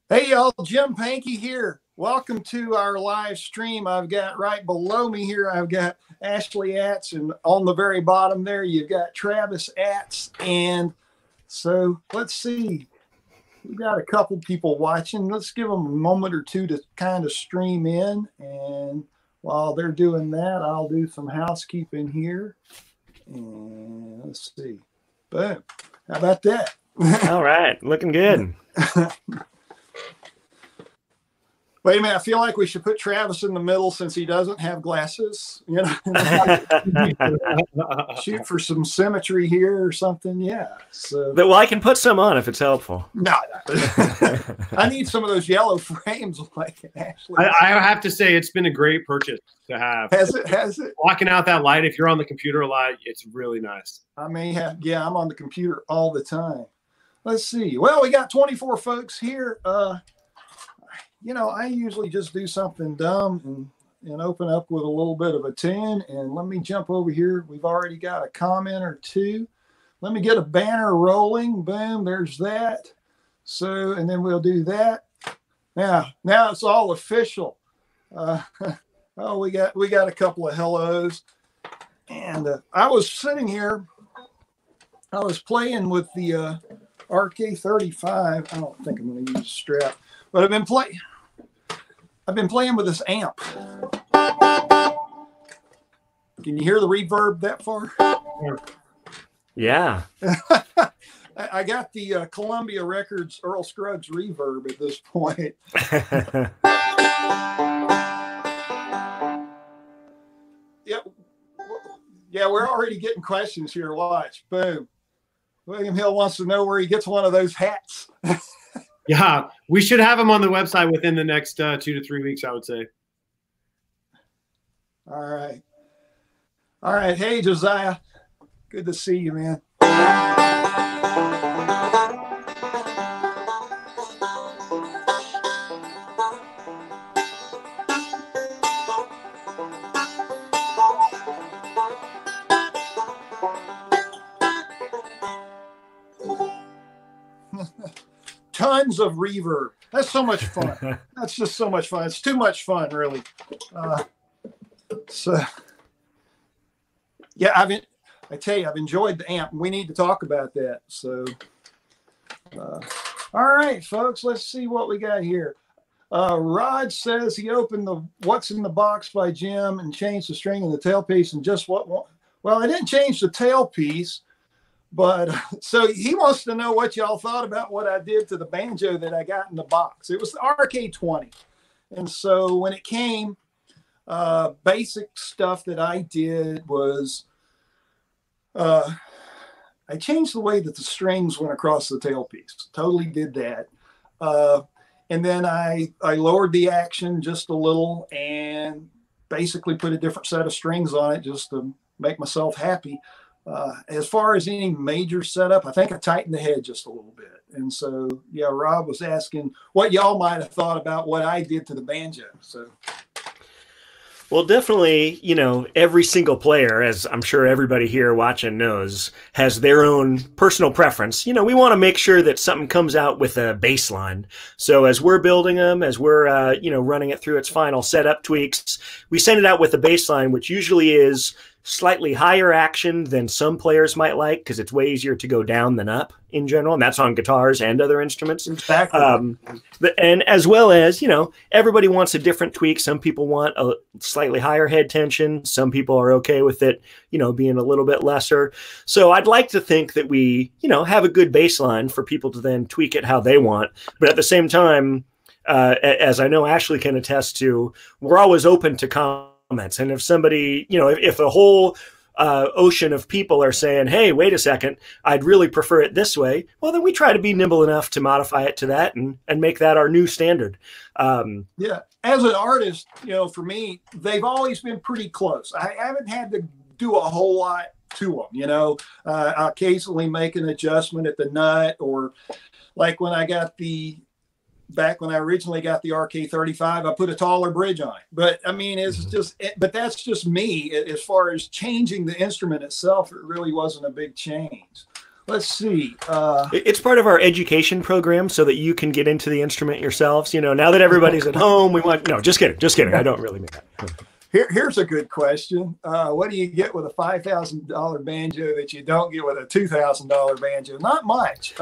Hey y'all, Jim Pankey here. Welcome to our live stream. I've got right below me here, I've got Ashley Atz, and on the very bottom there, you've got Travis Atz. And so let's see, we've got a couple people watching. Let's give them a moment or two to kind of stream in. And while they're doing that, I'll do some housekeeping here. And let's see. Boom. How about that? All right. Looking good. Wait a minute, I feel like we should put Travis in the middle since he doesn't have glasses. You know, shoot for some symmetry here or something. Yeah. So, well, I can put some on if it's helpful. No. I need some of those yellow frames like Ashley. I have to say it's been a great purchase to have. Has it? Has it? Blocking out that light, if you're on the computer a lot, it's really nice. I may have, yeah, I'm on the computer all the time. Let's see. Well, we got 24 folks here. You know, I usually just do something dumb and open up with a little bit of a tune. And let me jump over here. We've already got a comment or two. Let me get a banner rolling. Boom, there's that. So, and then we'll do that. Now it's all official. Oh, we got a couple of hellos. And I was sitting here. I was playing with the RK35. I don't think I'm going to use a strap. But I've been playing with this amp. Can you hear the reverb that far? Yeah. I got the Columbia Records Earl Scruggs reverb at this point. Yeah, we're already getting questions here. Watch. Boom. William Hill wants to know where he gets one of those hats. Yeah, we should have them on the website within the next 2 to 3 weeks, I would say. All right. All right. Hey, Josiah. Good to see you, man. Tons of reverb. That's so much fun. That's just so much fun. It's too much fun, really. So, yeah, I tell you, I've enjoyed the amp. We need to talk about that. So, all right, folks, let's see what we got here. Rod says he opened the What's in the Box by Jim and changed the string and the tailpiece and just what. Well, I didn't change the tailpiece. But so he wants to know what y'all thought about what I did to the banjo that I got in the box. It was the RK20. And so when it came, basic stuff that I did was I changed the way that the strings went across the tailpiece. Totally did that. And then I lowered the action just a little and basically put a different set of strings on it just to make myself happy. As far as any major setup, I think I tightened the head just a little bit. And so, yeah, Rob was asking what y'all might have thought about what I did to the banjo. So, well, definitely, you know, every single player, as I'm sure everybody here watching knows, has their own personal preference. You know, we want to make sure that something comes out with a bass line. So as we're building them, as we're, you know, running it through its final setup tweaks, we send it out with a bass line, which usually is slightly higher action than some players might like because it's way easier to go down than up in general, and that's on guitars and other instruments. Exactly. And as well as, you know, everybody wants a different tweak. Some people want a slightly higher head tension. Some people are okay with it, you know, being a little bit lesser. So I'd like to think that we, you know, have a good baseline for people to then tweak it how they want. But at the same time, as I know Ashley can attest to, we're always open to comments. And if somebody, you know, if a whole ocean of people are saying, hey, wait a second, I'd really prefer it this way, well, then we try to be nimble enough to modify it to that and make that our new standard. Yeah. As an artist, you know, for me, they've always been pretty close. I haven't had to do a whole lot to them, you know. I occasionally make an adjustment at the nut, or like when I got back when I originally got the RK35, I put a taller bridge on it. But I mean, it's just, but that's just me. As far as changing the instrument itself, it really wasn't a big change. let's see. It's part of our education program so that you can get into the instrument yourselves. You know, now that everybody's at home, we want, no, just kidding. I don't really mean that. Here's a good question. What do you get with a $5,000 banjo that you don't get with a $2,000 banjo? Not much.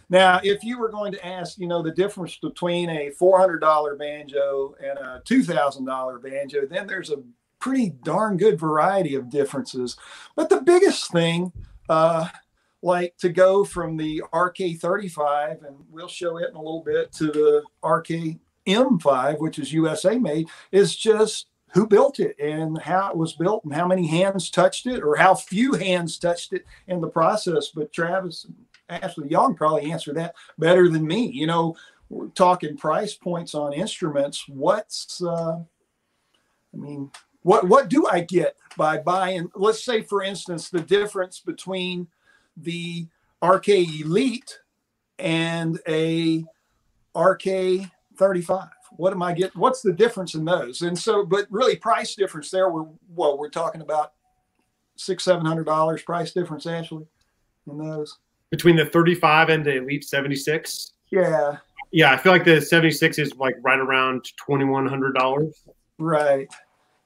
Now, if you were going to ask, you know, the difference between a $400 banjo and a $2,000 banjo, then there's a pretty darn good variety of differences. But the biggest thing, like to go from the RK35, and we'll show it in a little bit, to the RK-M5, which is USA made, is just who built it and how it was built and how many hands touched it or how few hands touched it in the process. But Travis, Ashley, y'all can probably answer that better than me. You know, we're talking price points on instruments. What's, what do I get by buying, let's say, for instance, the difference between the RK Elite and a RK35? What am I getting? What's the difference in those? And so, but really price difference there, we're talking about $600-700 price difference, Ashley, in those. Between the 35 and the Elite 76? Yeah. Yeah, I feel like the 76 is like right around $2,100. Right.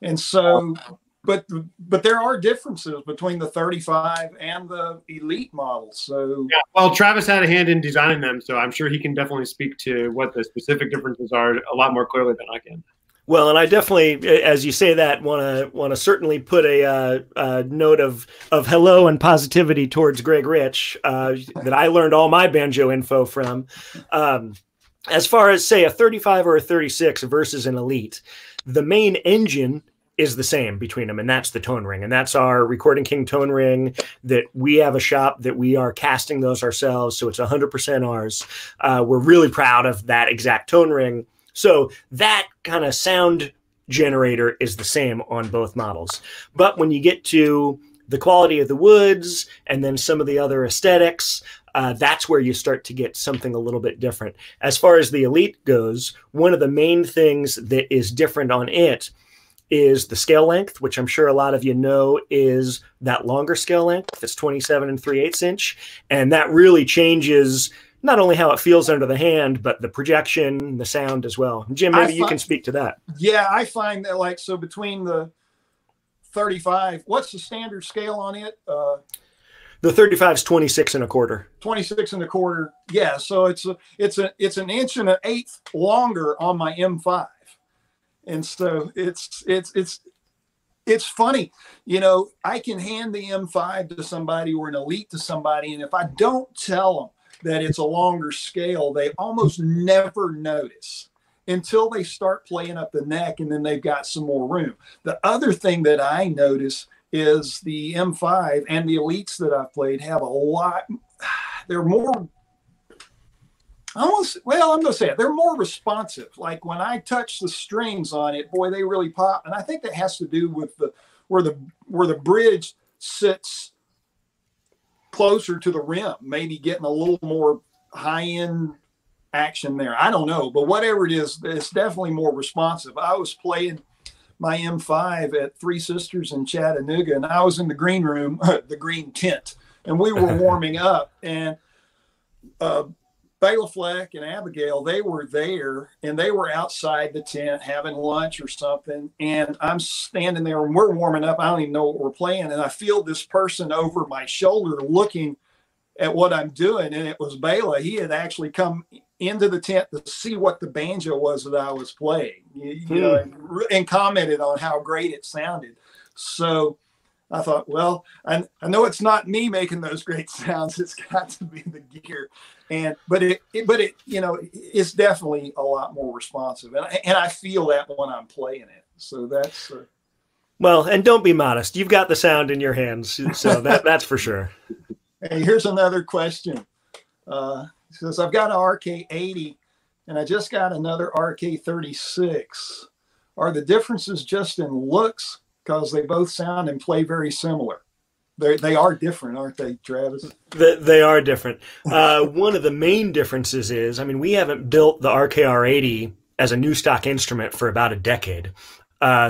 And so, but there are differences between the 35 and the Elite models. So yeah, well, Travis had a hand in designing them, so I'm sure he can definitely speak to what the specific differences are a lot more clearly than I can. Well, and I definitely, as you say that, want to certainly put a note of hello and positivity towards Greg Rich that I learned all my banjo info from. As far as, say, a 35 or a 36 versus an Elite, the main engine is the same between them, and that's the tone ring, and that's our Recording King tone ring that we have a shop that we are casting those ourselves, so it's 100% ours. We're really proud of that exact tone ring. So that kind of sound generator is the same on both models. But when you get to the quality of the woods and then some of the other aesthetics, that's where you start to get something a little bit different. As far as the Elite goes, one of the main things that is different on it is the scale length, which I'm sure a lot of you know is that longer scale length. It's 27 3/8 inch. And that really changes not only how it feels under the hand, but the projection, the sound as well. Jim, maybe you can speak to that. Yeah, I find that, like, so between the 35, what's the standard scale on it? The 35 is 26 1/4. 26 1/4. Yeah, so it's an 1 1/8 longer on my M5. And so it's funny, you know, I can hand the M5 to somebody or an Elite to somebody, and if I don't tell them that it's a longer scale, they almost never notice until they start playing up the neck, and then they've got some more room. The other thing that I notice is the M5 and the Elites that I've played have a lot, they're more, I'm going to say it, they're more responsive. Like when I touch the strings on it, boy, they really pop. And I think that has to do with where the bridge sits closer to the rim, maybe getting a little more high-end action there. I don't know, but whatever it is, it's definitely more responsive. I was playing my M5 at Three Sisters in Chattanooga, and I was in the green room, the green tent, and we were warming up, and Bela Fleck and Abigail, they were there, and they were outside the tent having lunch or something. And I'm standing there and we're warming up. I don't even know what we're playing. And I feel this person over my shoulder looking at what I'm doing. And it was Bela. He had actually come into the tent to see what the banjo was that I was playing, you know, and commented on how great it sounded. So I thought, well, I know it's not me making those great sounds. It's got to be the gear. But it, you know, it's definitely a lot more responsive, and I feel that when I'm playing it. So that's well, and don't be modest. You've got the sound in your hands, so that's for sure. Hey, here's another question. It says, I've got an RK80, and I just got another RK36. Are the differences just in looks? Because they both sound and play very similar. They are different, aren't they, Travis? They are different. One of the main differences is, I mean, we haven't built the RKR80 as a new stock instrument for about a decade.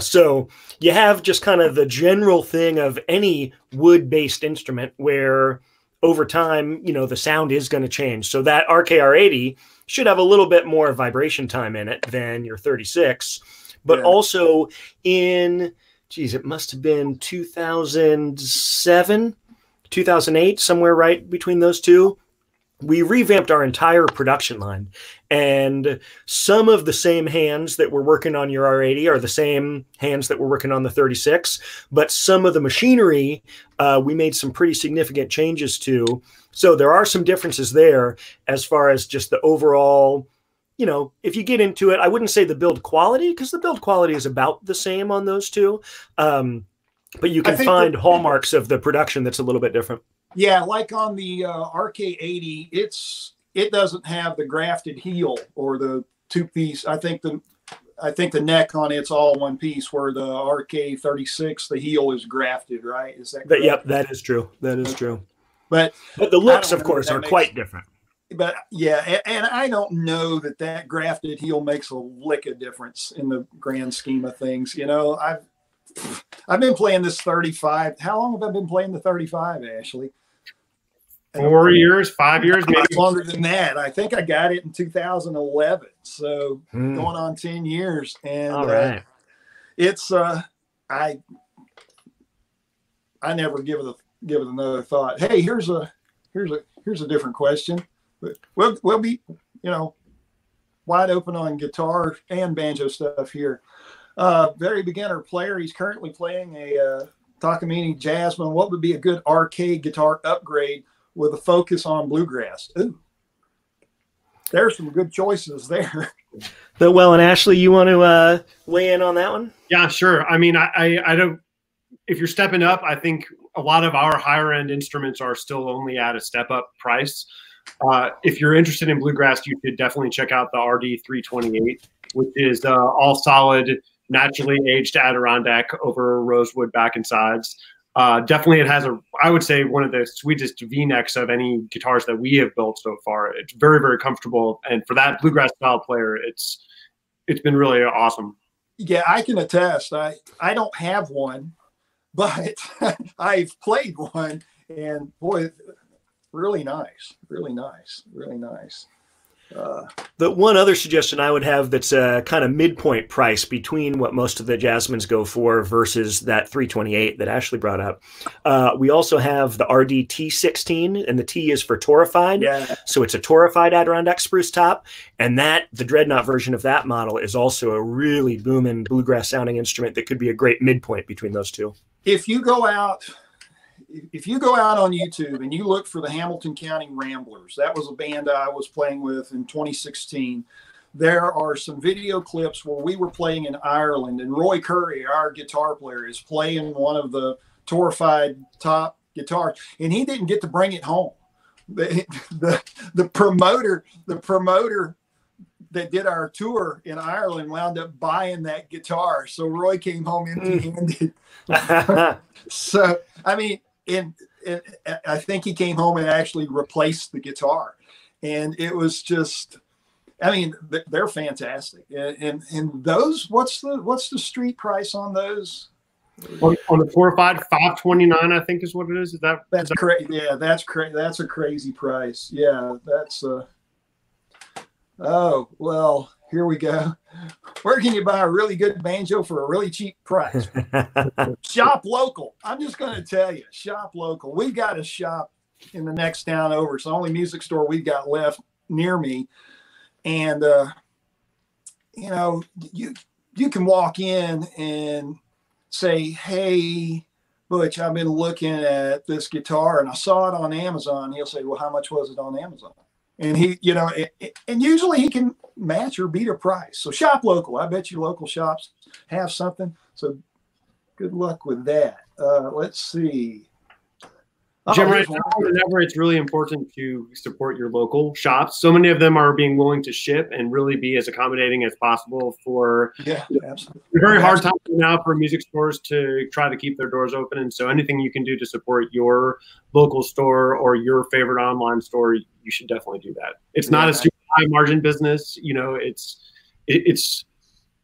So you have just kind of the general thing of any wood-based instrument where over time, you know, the sound is going to change. So that RKR80 should have a little bit more vibration time in it than your 36. But also in, geez, it must have been 2007, 2008, somewhere right between those two. We revamped our entire production line, and some of the same hands that were working on your R80 are the same hands that were working on the 36, but some of the machinery, we made some pretty significant changes to. So there are some differences there as far as just the overall, you know, if you get into it, I wouldn't say the build quality, because the build quality is about the same on those two. But you can find hallmarks of the production that's a little bit different. Yeah, like on the RK80, it doesn't have the grafted heel or the two-piece. I think the neck on it's all one piece, where the RK36, the heel is grafted, right? Is that correct? Yep, that is true. That is true. But the looks, of course, are quite different. But yeah, and I don't know that grafted heel makes a lick of difference in the grand scheme of things. You know, I've been playing this 35. How long have I been playing the 35, Ashley? 4 years, 5 years, maybe longer than that. I think I got it in 2011, so going on 10 years. And all right, it's I never give it another thought. Hey, here's a different question. We'll be, you know, wide open on guitar and banjo stuff here. Very beginner player. He's currently playing a Takamine Jasmine. What would be a good arcade guitar upgrade with a focus on bluegrass? Ooh, there's some good choices there. Well, and Ashley, you want to weigh in on that one? Yeah, sure. I mean, I don't. If you're stepping up, I think a lot of our higher end instruments are still only at a step up price. If you're interested in bluegrass, you should definitely check out the RD328, which is all solid, naturally aged Adirondack over rosewood back and sides. Definitely, it has I would say, one of the sweetest V-necks of any guitars that we have built so far. It's very, very comfortable, and for that bluegrass style player, it's been really awesome. Yeah, I can attest. I don't have one, but I've played one, and boy, really nice, really nice, really nice. The one other suggestion I would have that's a kind of midpoint price between what most of the Jasmines go for versus that 328 that Ashley brought up. We also have the RD-T16, and the T is for Torified. Yeah. So it's a Torified Adirondack spruce top, and the Dreadnought version of that model is also a really booming bluegrass sounding instrument that could be a great midpoint between those two. If you go out on YouTube and you look for the Hamilton County Ramblers, that was a band I was playing with in 2016. There are some video clips where we were playing in Ireland, and Roy Curry, our guitar player, is playing one of the Torified top guitars, and he didn't get to bring it home. The promoter that did our tour in Ireland wound up buying that guitar, so Roy came home empty-handed. So, I mean, I think he came home and actually replaced the guitar, and it was just, I mean, they're fantastic. And those, what's the street price on those? On the Torified, $529, I think is what it is. That's crazy. Yeah, that's crazy. That's a crazy price. Yeah, that's oh well. Here we go. Where can you buy a really good banjo for a really cheap price? Shop local. I'm just going to tell you, shop local. We've got a shop in the next town over. It's the only music store we've got left near me. And, you know, you can walk in and say, hey, Butch, I've been looking at this guitar and I saw it on Amazon. He'll say, well, how much was it on Amazon? And he, you know, and usually he can match or beat a price. So shop local. I bet you local shops have something. So good luck with that. Let's see. Jim, right now, whenever it's really important to support your local shops. So many of them are being willing to ship and really be as accommodating as possible for. Yeah, absolutely. It's a very hard time now for music stores to try to keep their doors open. And so anything you can do to support your local store or your favorite online store, you should definitely do that. It's not a super high margin business. You know, it's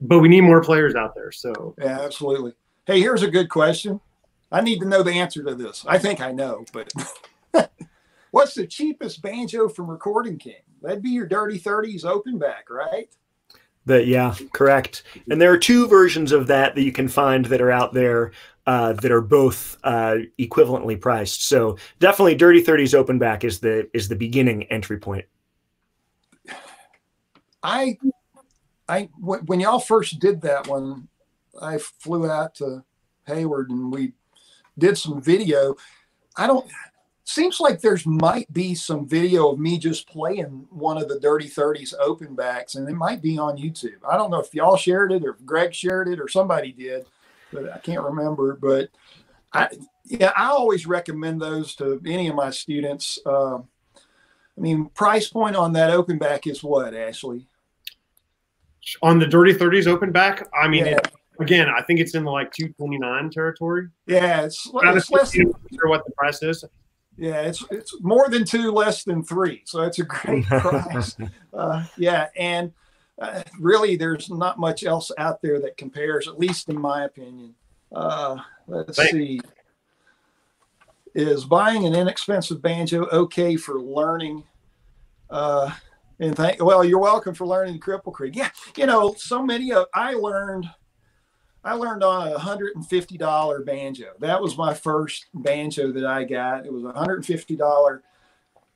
but we need more players out there. So yeah, absolutely. Hey, here's a good question. I need to know the answer to this. I think I know, but what's the cheapest banjo from Recording King? That'd be your Dirty 30s open back, right? Yeah, correct. And there are two versions of that you can find that are out there that are both equivalently priced. So definitely Dirty 30s open back is the beginning entry point. When y'all first did that one, I flew out to Hayward and we did some video. Seems like might be some video of me just playing one of the Dirty 30s open backs, and it might be on YouTube. I don't know if y'all shared it or if Greg shared it or somebody did, but I can't remember. But I always recommend those to any of my students. I mean, price point on that open back is what, Ashley? On the Dirty 30s open back, I mean, yeah. Again, I think it's in the like $229 territory. Yeah, it's less than what the price is. Yeah, it's more than 2, less than 3. So it's a great price. Yeah, and really, there's not much else out there that compares, at least in my opinion. Let's see. Is buying an inexpensive banjo okay for learning? Well, you're welcome for learning Cripple Creek. Yeah, so many of I learned on a $150 banjo. That was my first banjo that I got. It was a $150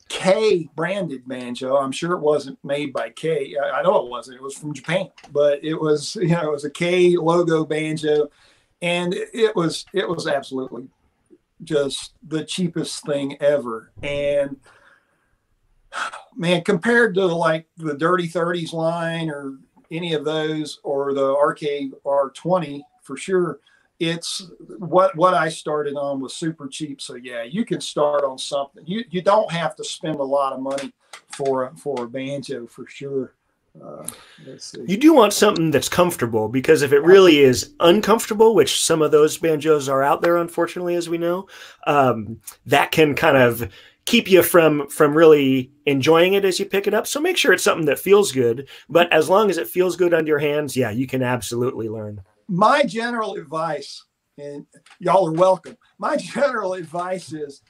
K branded banjo. I'm sure it wasn't made by K. I know it wasn't. It was from Japan, but it was, it was a K logo banjo, and it was absolutely just the cheapest thing ever. And man, compared to like the Dirty 30s line or any of those, or the RK R20 for sure, it's what I started on was super cheap. So yeah, you can start on something. You don't have to spend a lot of money for a banjo for sure. Let's see. You do want something that's comfortable, because if it really is uncomfortable, which some of those banjos are out there, unfortunately, as we know, that can kind of keep you from really enjoying it as you pick it up. So make sure it's something that feels good, but as long as it feels good under your hands, yeah, you can absolutely learn. My general advice, and y'all are welcome, my general advice is,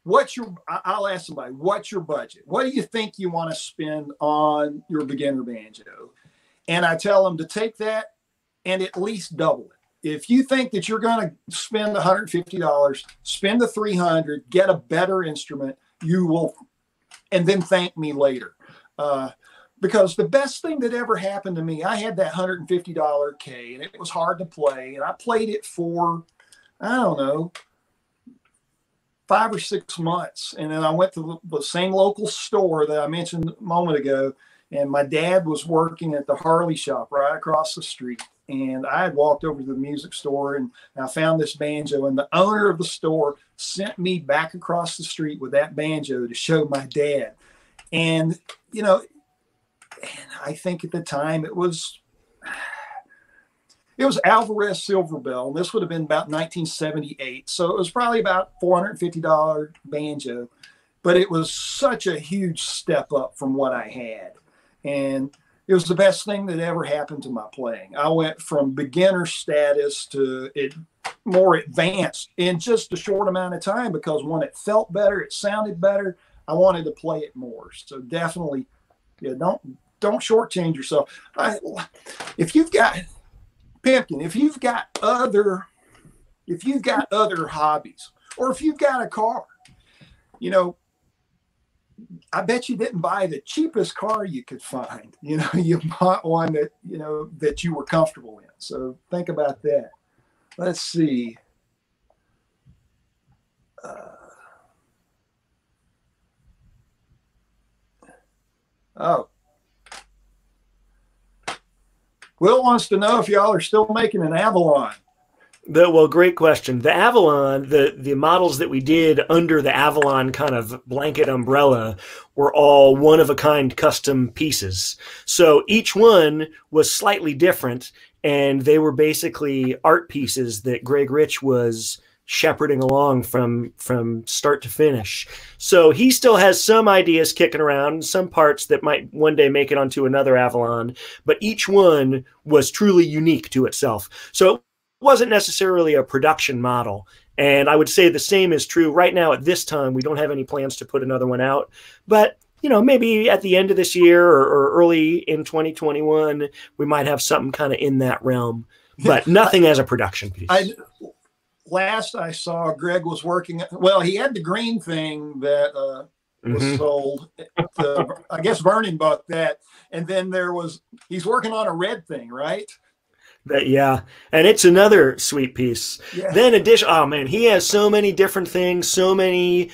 I'll ask somebody, what's your budget? What do you think you want to spend on your beginner banjo? And I tell them to take that and at least double it. If you think that you're going to spend $150, spend the $300, get a better instrument, you will, and then thank me later. Because the best thing that ever happened to me, I had that $150 K, and it was hard to play, and I played it for, I don't know, 5 or 6 months. And then I went to the same local store that I mentioned a moment ago, and my dad was working at the Harley shop right across the street. And I had walked over to the music store, and I found this banjo, and the owner of the store sent me back across the street with that banjo to show my dad. And, and I think at the time it was Alvarez Silverbell, and this would have been about 1978. So it was probably about $450 banjo, but it was such a huge step up from what I had. And it was the best thing that ever happened to my playing. I went from beginner status to more advanced in just a short amount of time, because when it felt better, it sounded better, I wanted to play it more. So definitely, yeah, don't shortchange yourself. If you've got Pimpkin, if you've got other hobbies, or if you've got a car, I bet you didn't buy the cheapest car you could find. You bought one that, that you were comfortable in. So think about that. Let's see. Will wants to know if y'all are still making an Avalon. Well, great question. The Avalon, the models that we did under the Avalon kind of blanket umbrella were all one-of-a-kind custom pieces. So each one was slightly different, and they were basically art pieces that Greg Rich was shepherding along from start to finish. So he still has some ideas kicking around, some parts that might one day make it onto another Avalon, but each one was truly unique to itself. So it wasn't necessarily a production model. And I would say the same is true right now at this time. We don't have any plans to put another one out, but maybe at the end of this year or early in 2021, we might have something kind of in that realm, but nothing as a production piece. Last I saw, Greg was working. Well, he had the green thing that was sold. I guess Vernon bought that, and then he's working on a red thing, right? Yeah, and it's another sweet piece. Yeah. Then oh man, he has so many different things, so many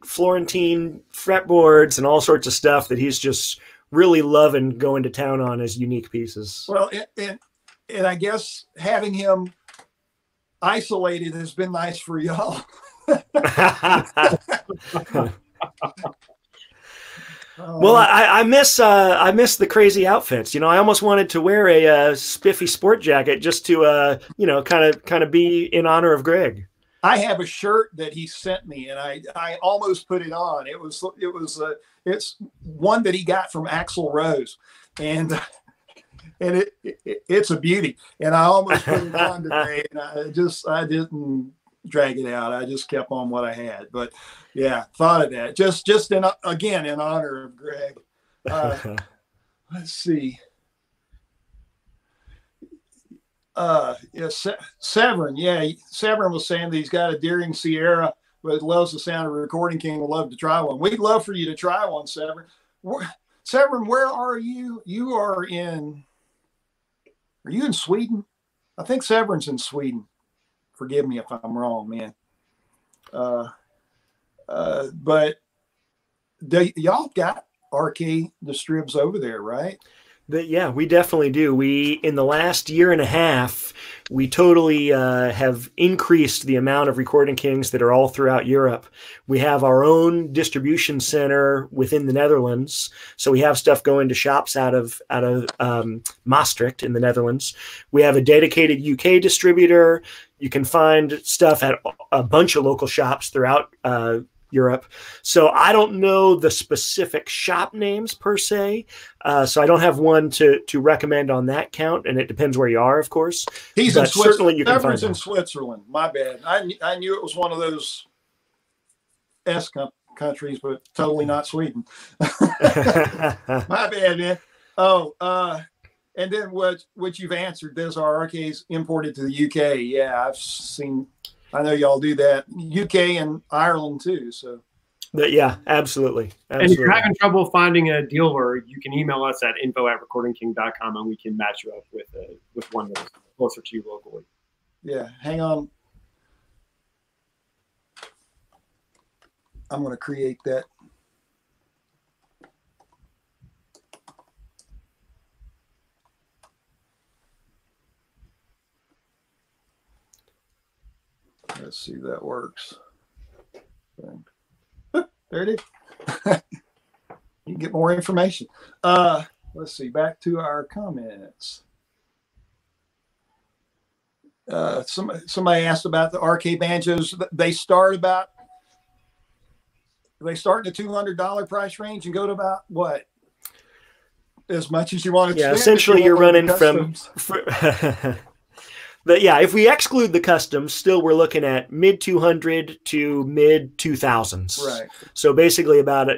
Florentine fretboards and all sorts of stuff that he's just really loving going to town on as unique pieces. Well, and I guess having him isolated has been nice for y'all. Well, I miss the crazy outfits. I almost wanted to wear a spiffy sport jacket just to kind of be in honor of Greg. I have a shirt that he sent me, and I almost put it on. It's one that he got from Axl Rose, and it's a beauty. And I almost put it on today, and I didn't drag it out. I just kept on what I had. But yeah, thought of that just again in honor of Greg. Let's see. Severin. Yeah, Severin was saying that he's got a Deering Sierra, but loves the sound of a Recording King. Would love to try one. We'd love for you to try one, Severin. Severin, where are you? Are you in Sweden? I think Severin's in Sweden. Forgive me if I'm wrong, man. But y'all got RK distribs over there, right? Yeah, we definitely do. In the last year and a half, we totally have increased the amount of Recording Kings that are all throughout Europe. We have our own distribution center within the Netherlands. So we have stuff going to shops out of Maastricht in the Netherlands. We have a dedicated UK distributor. You can find stuff at a bunch of local shops throughout Europe. So I don't know the specific shop names per se. So I don't have one to recommend on that count. And it depends where you are, of course. He's in Switzerland. Certainly you can find in Switzerland. My bad. I knew it was one of those countries, but totally not Sweden. My bad, man. Oh, and then what you've answered, those are arcades imported to the UK. Yeah, I know y'all do that. UK and Ireland too. So, but yeah, absolutely. And if you're having trouble finding a dealer, you can email us at info@recordingking.com and we can match you up with one that's closer to you locally. Yeah, hang on. I'm going to create that. Let's see if that works. There it is. You can get more information. Let's see. Back to our comments. Somebody asked about the RK banjos. They start in the $200 price range and go to about what? As much as you want to. Yeah, essentially you're running from. But yeah, if we exclude the customs, still we're looking at mid 200 to mid 2000s. Right. So basically about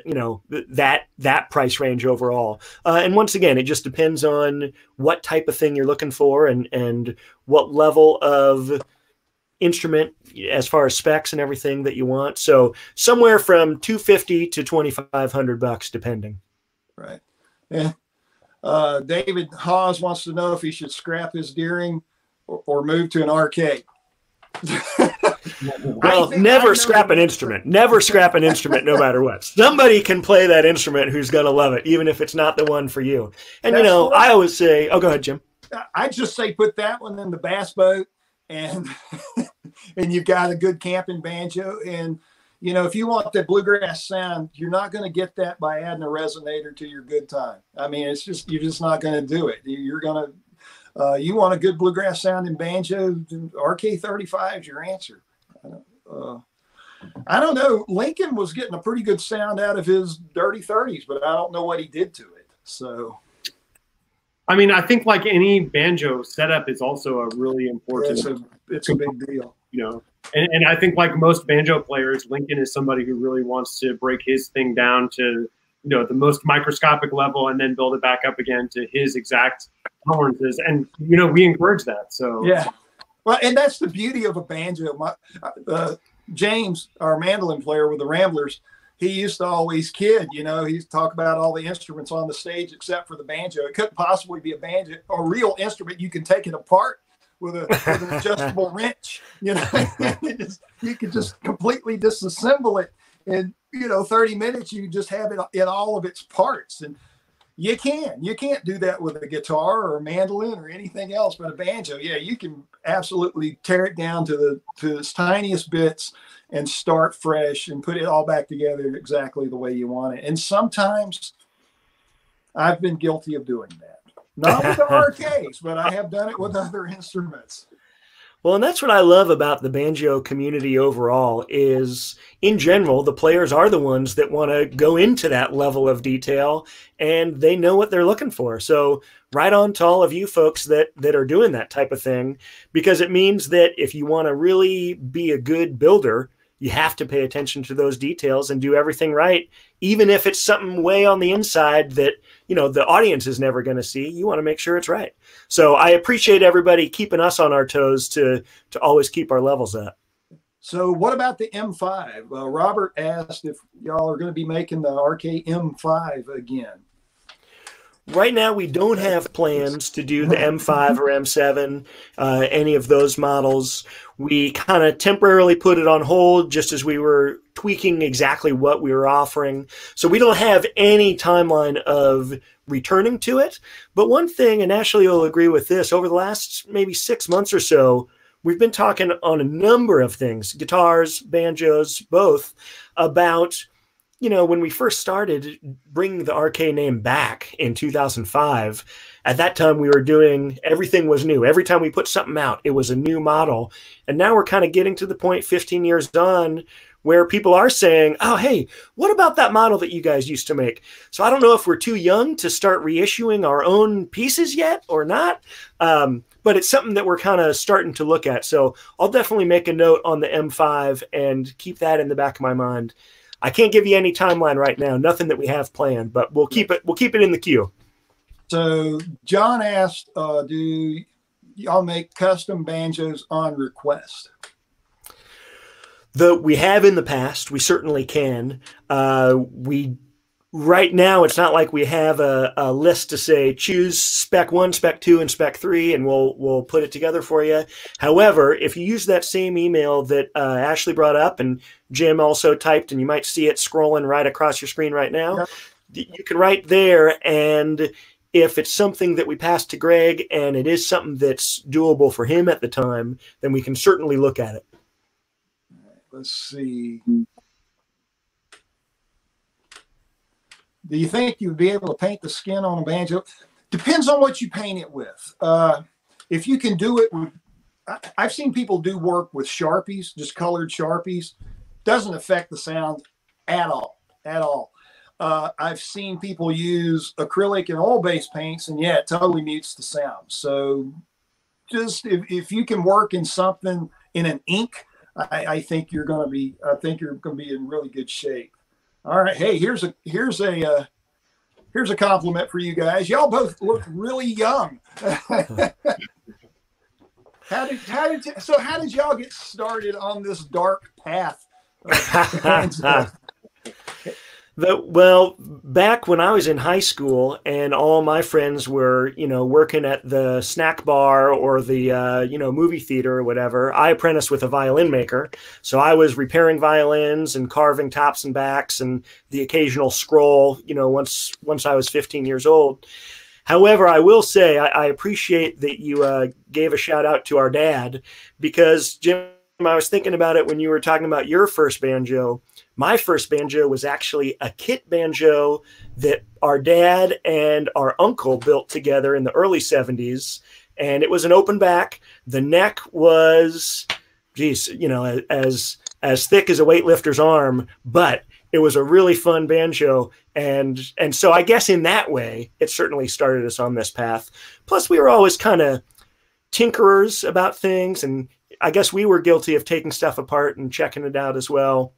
that price range overall. And once again, it just depends on what type of thing you're looking for and what level of instrument as far as specs and everything that you want. So somewhere from $250 to $2,500 depending. Right. Yeah. David Hawes wants to know if he should scrap his Deering or move to an RK. Well, never scrap an instrument. Never scrap an instrument, no matter what. Somebody can play that instrument who's going to love it, even if it's not the one for you. And, I always say, go ahead, Jim. I just say put that one in the bass boat and you've got a good camping banjo. And, if you want that bluegrass sound, you're not going to get that by adding a resonator to your good time. I mean, you're just not going to do it. You're going to, you want a good bluegrass sounding banjo, RK35 is your answer. I don't know. Lincoln was getting a pretty good sound out of his Dirty 30s, but I don't know what he did to it. So, I mean, I think like any banjo setup is also a really important. It's a big deal, you know. And I think like most banjo players, Lincoln is somebody who really wants to break his thing down to, you know, the most microscopic level and then build it back up again to his exact tolerances. And, you know, we encourage that. So yeah. Well, and that's the beauty of a banjo. James, our mandolin player with the Ramblers, he used to always kid, you know, he'd talk about all the instruments on the stage except for the banjo. It couldn't possibly be a banjo, a real instrument. You can take it apart with an adjustable wrench, you know. You could just completely disassemble it in, you know, 30 minutes. You just have it in all of its parts. And you can't do that with a guitar or a mandolin or anything else, but a banjo, yeah, you can absolutely tear it down to its tiniest bits and start fresh and put it all back together exactly the way you want it. And sometimes I've been guilty of doing that. Not with the RKs, but I have done it with other instruments. Well, and that's what I love about the banjo community overall is, in general, the players are the ones that want to go into that level of detail, and they know what they're looking for. So right on to all of you folks that are doing that type of thing, because it means that if you want to really be a good builder, you have to pay attention to those details and do everything right, even if it's something way on the inside that, you know, the audience is never going to see. You want to make sure it's right. So I appreciate everybody keeping us on our toes to always keep our levels up. So what about the M5? Robert asked if y'all are going to be making the RK M5 again. Right now, we don't have plans to do the M5 or M7, any of those models. We kind of temporarily put it on hold just as we were tweaking exactly what we were offering. So we don't have any timeline of returning to it. But one thing, and Ashley will agree with this, over the last maybe 6 months or so, we've been talking on a number of things, guitars, banjos, both, about, you know, when we first started bringing the RK name back in 2005, at that time we were doing, everything was new. Every time we put something out, it was a new model. And now we're kind of getting to the point 15 years on where people are saying, oh, hey, what about that model that you guys used to make? So I don't know if we're too young to start reissuing our own pieces yet or not, but it's something that we're kind of starting to look at. So I'll definitely make a note on the M5 and keep that in the back of my mind. I can't give you any timeline right now, nothing that we have planned, but we'll keep it in the queue. So John asked, do y'all make custom banjos on request? We have in the past, we certainly can. Right now, it's not like we have a list to say, choose spec 1, spec 2, and spec 3, and we'll put it together for you. However, if you use that same email that Ashley brought up and Jim also typed, and you might see it scrolling right across your screen right now, you can write there, and if it's something that we pass to Greg and it is something that's doable for him at the time, then we can certainly look at it. Let's see. Do you think you'd be able to paint the skin on a banjo? Depends on what you paint it with. If you can do it with, I've seen people do work with Sharpies, just colored Sharpies. Doesn't affect the sound at all, at all. I've seen people use acrylic and oil-based paints, and yeah, it totally mutes the sound. So just if you can work in something in an ink, I think you're going to be in really good shape. All right. Hey, here's a compliment for you guys. Y'all both look really young. How did y'all get started on this dark path? Well, back when I was in high school and all my friends were, you know, working at the snack bar or the, you know, movie theater or whatever, I apprenticed with a violin maker. So I was repairing violins and carving tops and backs and the occasional scroll, you know, once I was 15 years old. However, I will say I appreciate that you gave a shout out to our dad, because, Jim, I was thinking about it when you were talking about your first banjo. My first banjo was actually a kit banjo that our dad and our uncle built together in the early 70s. And it was an open back. The neck was, geez, you know, as as thick as a weightlifter's arm, but it was a really fun banjo. And so I guess in that way, it certainly started us on this path. Plus, we were always kind of tinkerers about things. And I guess we were guilty of taking stuff apart and checking it out as well.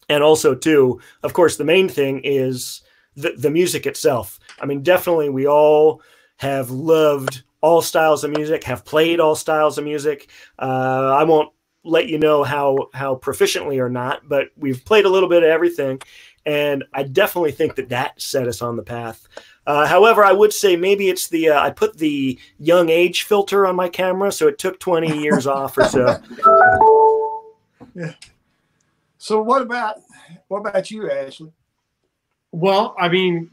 And also, too, of course, the main thing is the music itself. I mean, definitely we all have loved all styles of music, have played all styles of music. I won't let you know how proficiently or not, but we've played a little bit of everything. And I definitely think that set us on the path. However, I would say maybe it's I put the young age filter on my camera, so it took 20 years off or so. Yeah. So what about you, Ashley? Well, I mean,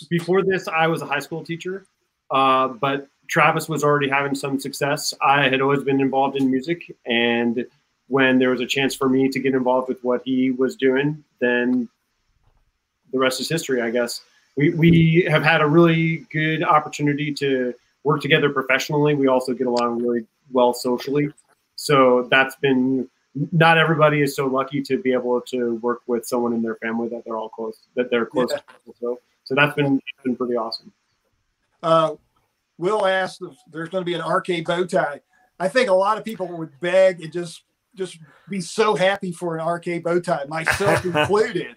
before this, I was a high school teacher, but Travis was already having some success. I had always been involved in music, and when there was a chance for me to get involved with what he was doing, then the rest is history, I guess. We have had a really good opportunity to work together professionally. We also get along really well socially. So that's been, not everybody is so lucky to be able to work with someone in their family that they're all close, that they're close to. So that's been pretty awesome. Will asked if there's going to be an arcade bow tie. I think a lot of people would beg and just be so happy for an arcade bow tie, myself included.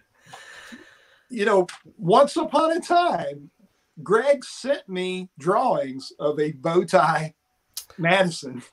You know, once upon a time, Greg sent me drawings of a bow tie Madison.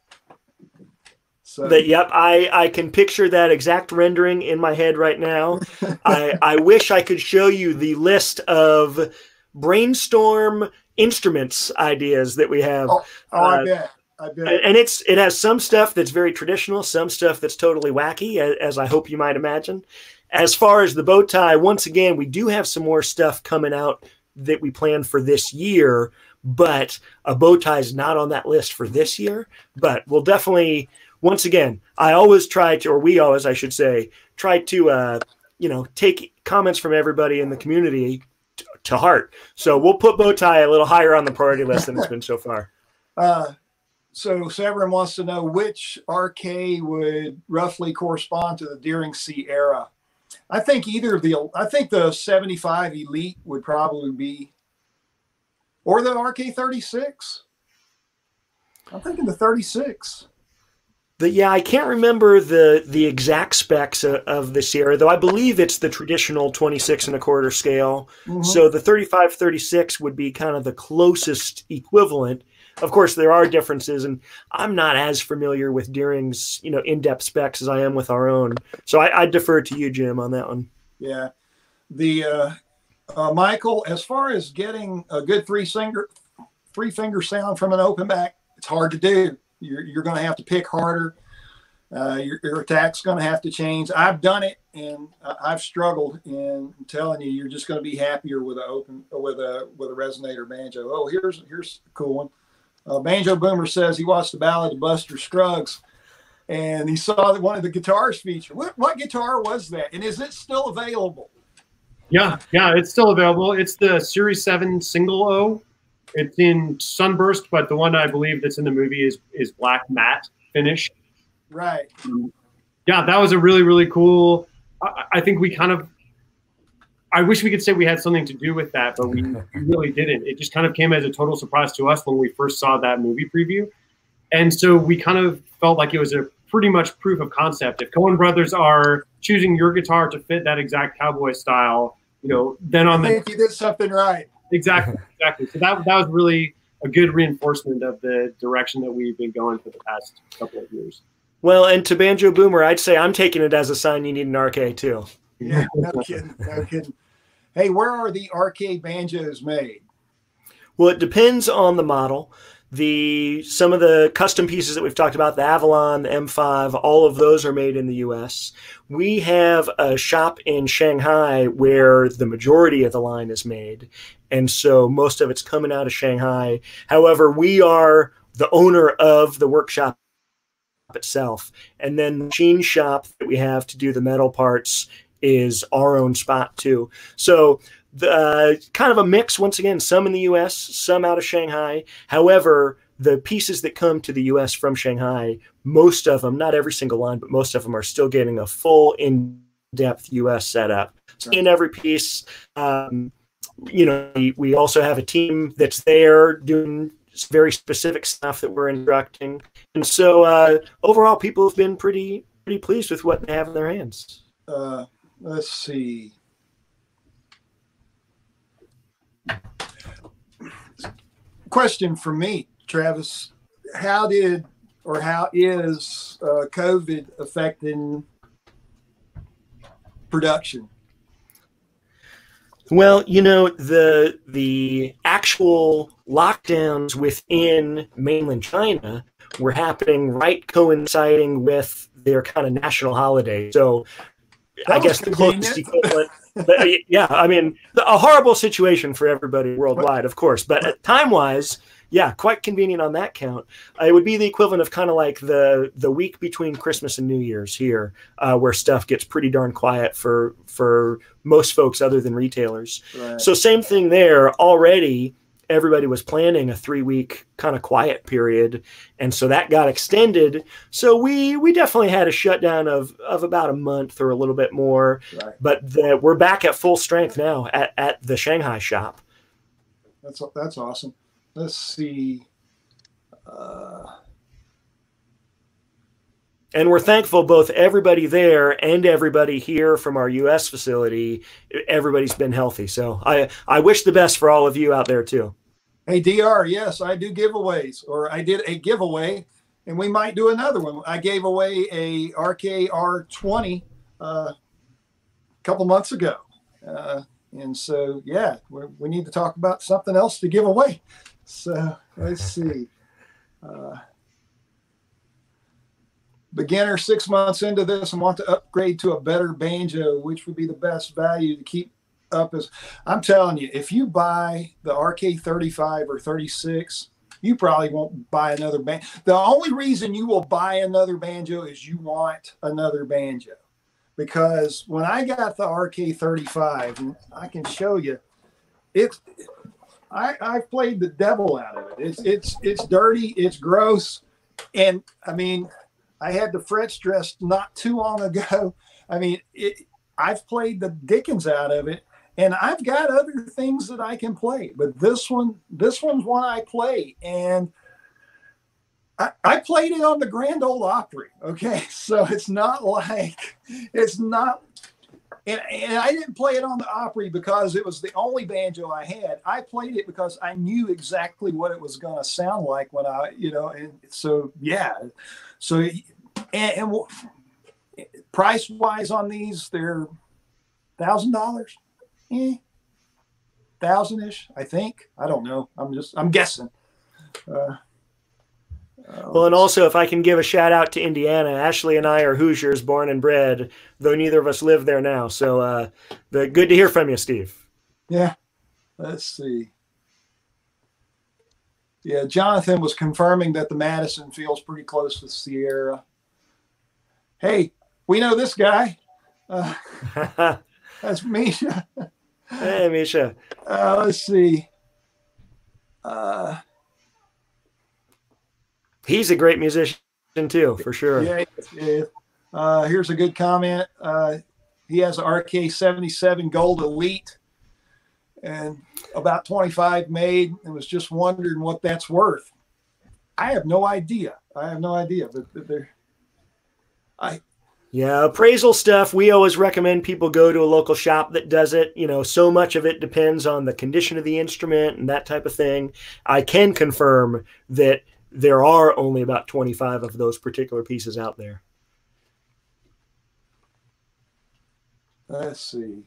So. Yep, I can picture that exact rendering in my head right now. I wish I could show you the list of brainstorm instruments ideas that we have. I bet. And it has some stuff that's very traditional, some stuff that's totally wacky, as I hope you might imagine. As far as the bow tie, once again, we do have some more stuff coming out that we plan for this year, but a bow tie is not on that list for this year. But we'll definitely, once again, I always try to, or we always, I should say, try to, take comments from everybody in the community to heart. So we'll put bow tie a little higher on the priority list than it's been so far. So Severin wants to know which arcade would roughly correspond to the Deering C era. I think the 75 Elite would probably be, or the RK36. I'm thinking the 36. Yeah, I can't remember the exact specs of this era, though I believe it's the traditional 26 1/4 scale. Mm-hmm. So the 35-36 would be kind of the closest equivalent. Of course, there are differences, and I'm not as familiar with Deering's in-depth specs as I am with our own. So I defer to you, Jim, on that one. Yeah, the Michael, as far as getting a good three finger sound from an open back, it's hard to do. You're going to have to pick harder. Your attack's going to have to change. I've done it, and I've struggled. And I'm telling you, you're just going to be happier with a resonator banjo. Oh, here's a cool one. Banjo Boomer says he watched the Ballad of Buster Scruggs, and he saw that one of the guitars featured. What guitar was that, and is it still available? Yeah, it's still available. It's the Series 7 Single O. It's in sunburst, but the one I believe that's in the movie is black matte finish. Right. Yeah, that was a really, really cool. I think we kind of, I wish we could say we had something to do with that, but we really didn't. It just kind of came as a total surprise to us when we first saw that movie preview. And so we kind of felt like it was a pretty much proof of concept. If Coen Brothers are choosing your guitar to fit that exact cowboy style, then on I think you did something right. Exactly. So that was really a good reinforcement of the direction that we've been going for the past couple of years. Well, and to Banjo Boomer, I'd say I'm taking it as a sign you need an arcade too. Yeah, no kidding. Hey, where are the arcade banjos made? Well, it depends on the model. Some of the custom pieces that we've talked about, the Avalon, the M5, all of those are made in the U.S. We have a shop in Shanghai where the majority of the line is made, and so most of it's coming out of Shanghai. However, we are the owner of the workshop itself, and then the machine shop that we have to do the metal parts is our own spot too. So the kind of a mix, once again, some in the U.S., some out of Shanghai. However, the pieces that come to the US from Shanghai, most of them, not every single line, but most of them are still getting a full in-depth US setup. So in every piece, you know, we also have a team that's there doing very specific stuff that we're instructing. And so overall, people have been pretty pleased with what they have in their hands. Let's see. Question for me, Travis. How is COVID affecting production? Well, you know, the actual lockdowns within mainland China were happening right coinciding with their kind of national holiday. So I guess the closest equivalent. Yeah, I mean, a horrible situation for everybody worldwide, of course. But time-wise, yeah, quite convenient on that count. It would be the equivalent of kind of like the week between Christmas and New Year's here, where stuff gets pretty darn quiet for most folks other than retailers. Right. So same thing there. Already, everybody was planning a 3-week kind of quiet period, and so that got extended. So we definitely had a shutdown of about a month or a little bit more. Right. But we're back at full strength now at the Shanghai shop. That's awesome. Let's see. And we're thankful, both everybody there and everybody here from our U.S. facility, everybody's been healthy. So I wish the best for all of you out there too. Hey, DR, yes, I do giveaways, or I did a giveaway, and we might do another one. I gave away a RKR20 a couple months ago. And so, yeah, we need to talk about something else to give away. So let's see. Beginner 6 months into this and want to upgrade to a better banjo, which would be the best value to keep up? As I'm telling you, if you buy the RK35 or 36, you probably won't buy another banjo. The only reason you will buy another banjo is you want another banjo. Because when I got the RK35, and I can show you, I played the devil out of it. It's dirty, it's gross, and I mean, I had the fret stress not too long ago. I mean, I've played the dickens out of it, and I've got other things that I can play, but this one's one I play, and I played it on the Grand Ole Opry. Okay, so it's not, and I didn't play it on the Opry because it was the only banjo I had. I played it because I knew exactly what it was going to sound like when and so, yeah. So, and price wise on these, they're $1,000, $1,000-ish, I think. I don't know. I'm guessing. Well, and also, if I can give a shout out to Indiana, Ashley and I are Hoosiers, born and bred, though neither of us live there now. So good to hear from you, Steve. Yeah. Let's see. Yeah, Jonathan was confirming that the Madison feels pretty close to Sierra. Hey, we know this guy. That's Misha. Hey, Misha. Let's see. He's a great musician too, for sure. Yeah. Here's a good comment. He has an RK77 Gold Elite and about 25 made, and was just wondering what that's worth. I have no idea. But yeah, appraisal stuff, we always recommend people go to a local shop that does it. You know, so much of it depends on the condition of the instrument and that type of thing. I can confirm that there are only about 25 of those particular pieces out there. Let's see.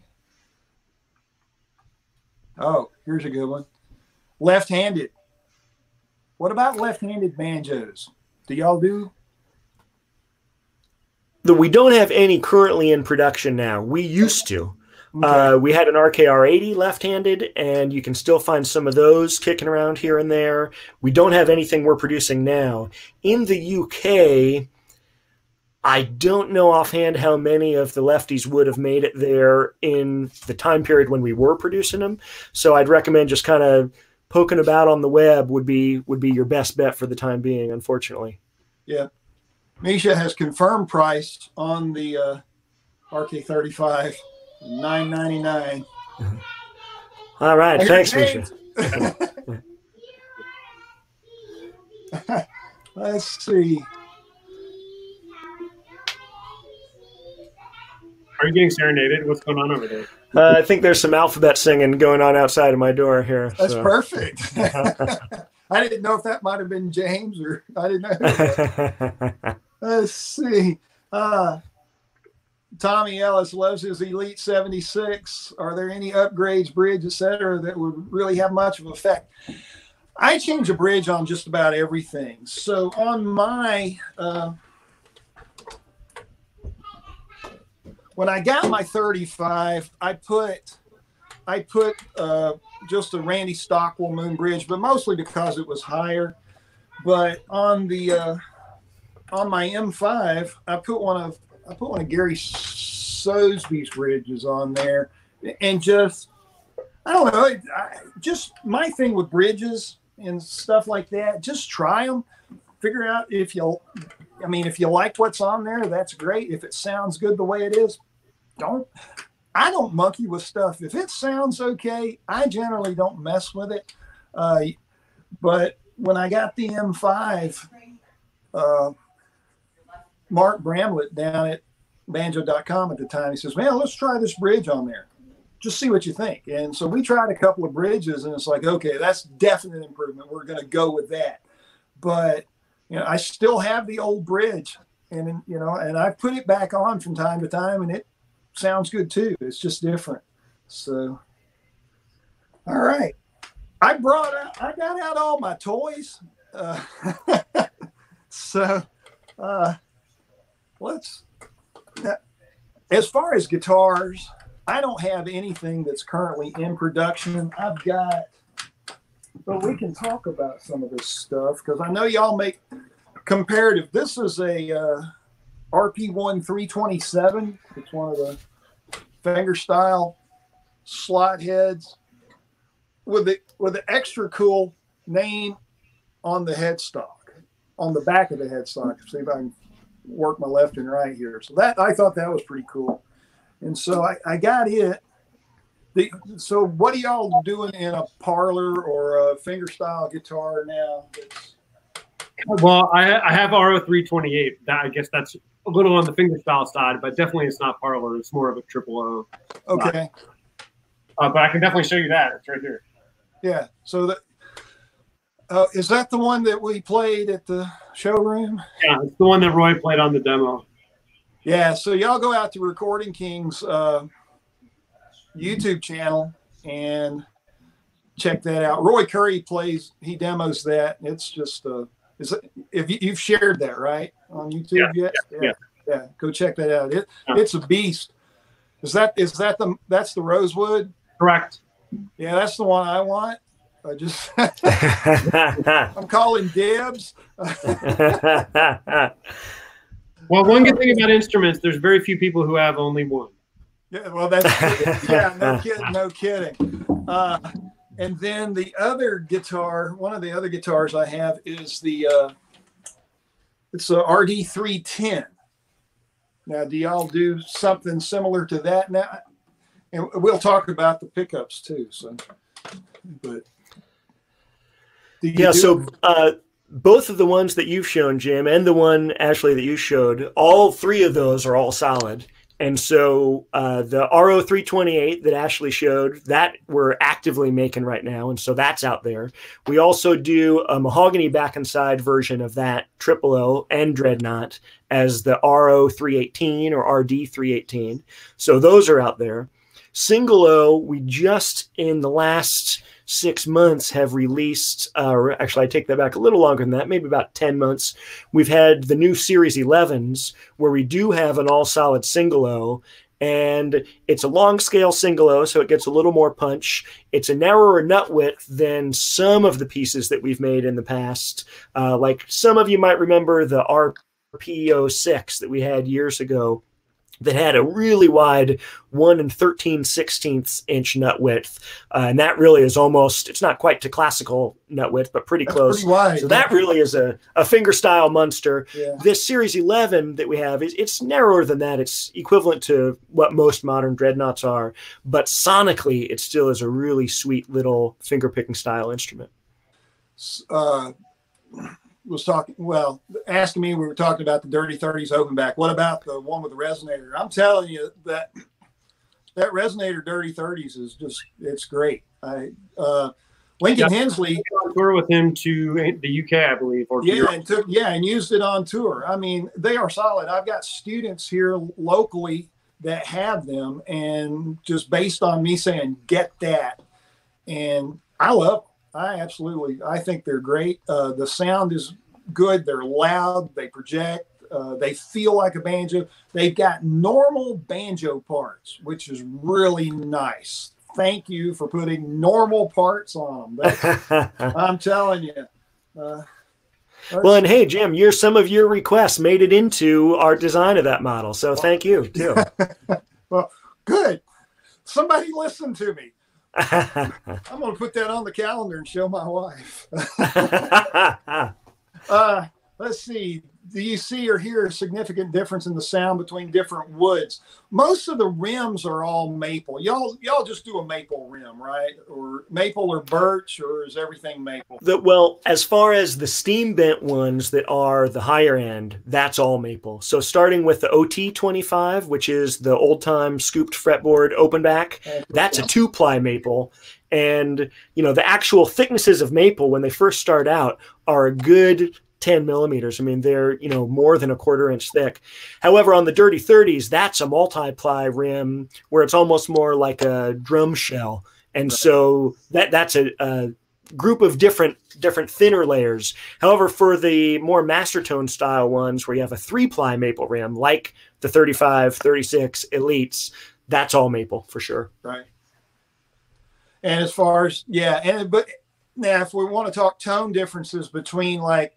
Oh, here's a good one. Left-handed. What about left-handed banjos? Do y'all do? We don't have any currently in production now. We used to. Okay. We had an RKR80 left-handed, and you can still find some of those kicking around here and there. We don't have anything we're producing now. In the UK, I don't know offhand how many of the lefties would have made it there in the time period when we were producing them. So I'd recommend just kind of poking about on the web would be your best bet for the time being, unfortunately. Yeah. Misha has confirmed price on the RK35, $9.99. All right, thanks, Misha. Let's see. Are you getting serenaded? What's going on over there? I think there's some alphabet singing going on outside of my door here. That's perfect. I didn't know if that might have been James, or I didn't know. Let's see. Tommy Ellis loves his Elite 76. Are there any upgrades, bridge, etc., that would really have much of an effect? I change a bridge on just about everything. So on my, when I got my 35, I put just a Randy Stockwell Moon bridge, but mostly because it was higher. But on the on my M5, I put one of Gary Soesby's bridges on there, and just, I don't know, just my thing with bridges and stuff like that, just try them, figure out if you like what's on there, that's great. If it sounds good the way it is, I don't monkey with stuff. If it sounds okay, I generally don't mess with it. But when I got the M5, Mark Bramlett down at banjo.com at the time, he says, man, let's try this bridge on there. Just see what you think. And so we tried a couple of bridges, and it's like, okay, that's definite improvement. We're going to go with that. But, I still have the old bridge, and, and I put it back on from time to time, and it sounds good too. It's just different. So, all right. I got out all my toys. As far as guitars, I don't have anything that's currently in production. But we can talk about some of this stuff, because I know y'all make comparative. This is a RP1 327. It's one of the finger style slot heads with the extra cool name on the headstock, on the back of the headstock. See if I can work my left and right here. So I thought that was pretty cool. And so I got it. So what are y'all doing in a parlor or a fingerstyle guitar now? Well, I have RO328. I guess that's a little on the fingerstyle side, but definitely it's not parlor. It's more of a triple O. Okay. But I can definitely show you that. It's right here. Yeah. So is that the one that we played at the showroom? Yeah, it's the one that Roy played on the demo. Yeah. So y'all go out to Recording King's YouTube channel and check that out. Roy Curry he demos that. It's just if you've shared that right on YouTube yet? Yeah. Go check that out. It's a beast. That's the Rosewood? Correct. Yeah, that's the one I want. I'm calling dibs. Well, one good thing about instruments, there's very few people who have only one. Yeah, well, no kidding. And then the other guitar, one of the other guitars I have is it's a RD310. Now, do y'all do something similar to that now? And we'll talk about the pickups too. So, but both of the ones that you've shown, Jim, and the one, Ashley, that you showed, all three of those are all solid. And so the RO328 that Ashley showed, that we're actively making right now. And so that's out there. We also do a mahogany back and side version of that triple O and Dreadnought as the RO318 or RD318. So those are out there. Single O, we just in the last 6 months have released, actually I take that back a little longer than that, maybe about 10 months. We've had the new Series 11s where we do have an all solid single O, and it's a long scale single O, so it gets a little more punch. It's a narrower nut width than some of the pieces that we've made in the past. Like some of you might remember the RP06 that we had years ago. that had a really wide 1 13/16 inch nut width. And that really is almost, it's not quite to classical nut width, but pretty close. Pretty wide, so that really is a finger style Munster. Yeah. This Series 11 that we have, it's narrower than that. It's equivalent to what most modern dreadnoughts are, but sonically it still is a really sweet little finger picking style instrument. Was talking, well, asking me, we were talking about the Dirty 30s open back. What about the one with the resonator? I'm telling you that resonator Dirty 30s is just, it's great. Lincoln Hensley on tour with him to the UK, I believe. Or and used it on tour. I mean, they are solid. I've got students here locally that have them, and just based on me saying, get that. And I love them. I think they're great. The sound is good. They're loud. They project. They feel like a banjo. They've got normal banjo parts, which is really nice. Thank you for putting normal parts on them. I'm telling you. Well, and hey, Jim, some of your requests made it into our design of that model. So thank you, too. Well, good. Somebody listen to me. I'm going to put that on the calendar and show my wife. Let's see. Do you see or hear a significant difference in the sound between different woods? Most of the rims are all maple. Y'all just do a maple rim, right? Or maple or birch, or is everything maple? Well, as far as the steam bent ones that are the higher end, that's all maple. So starting with the OT25, which is the old time scooped fretboard open back, that's a 2-ply maple. And, the actual thicknesses of maple when they first start out are a good 10 millimeters. I mean, they're, more than a 1/4 inch thick. However, on the Dirty 30s, that's a multi-ply rim where it's almost more like a drum shell. And so that's a group of different thinner layers. However, for the more master tone style ones where you have a 3-ply maple rim, like the 35, 36 Elites, that's all maple for sure. Right. And as far as, but now if we want to talk tone differences between like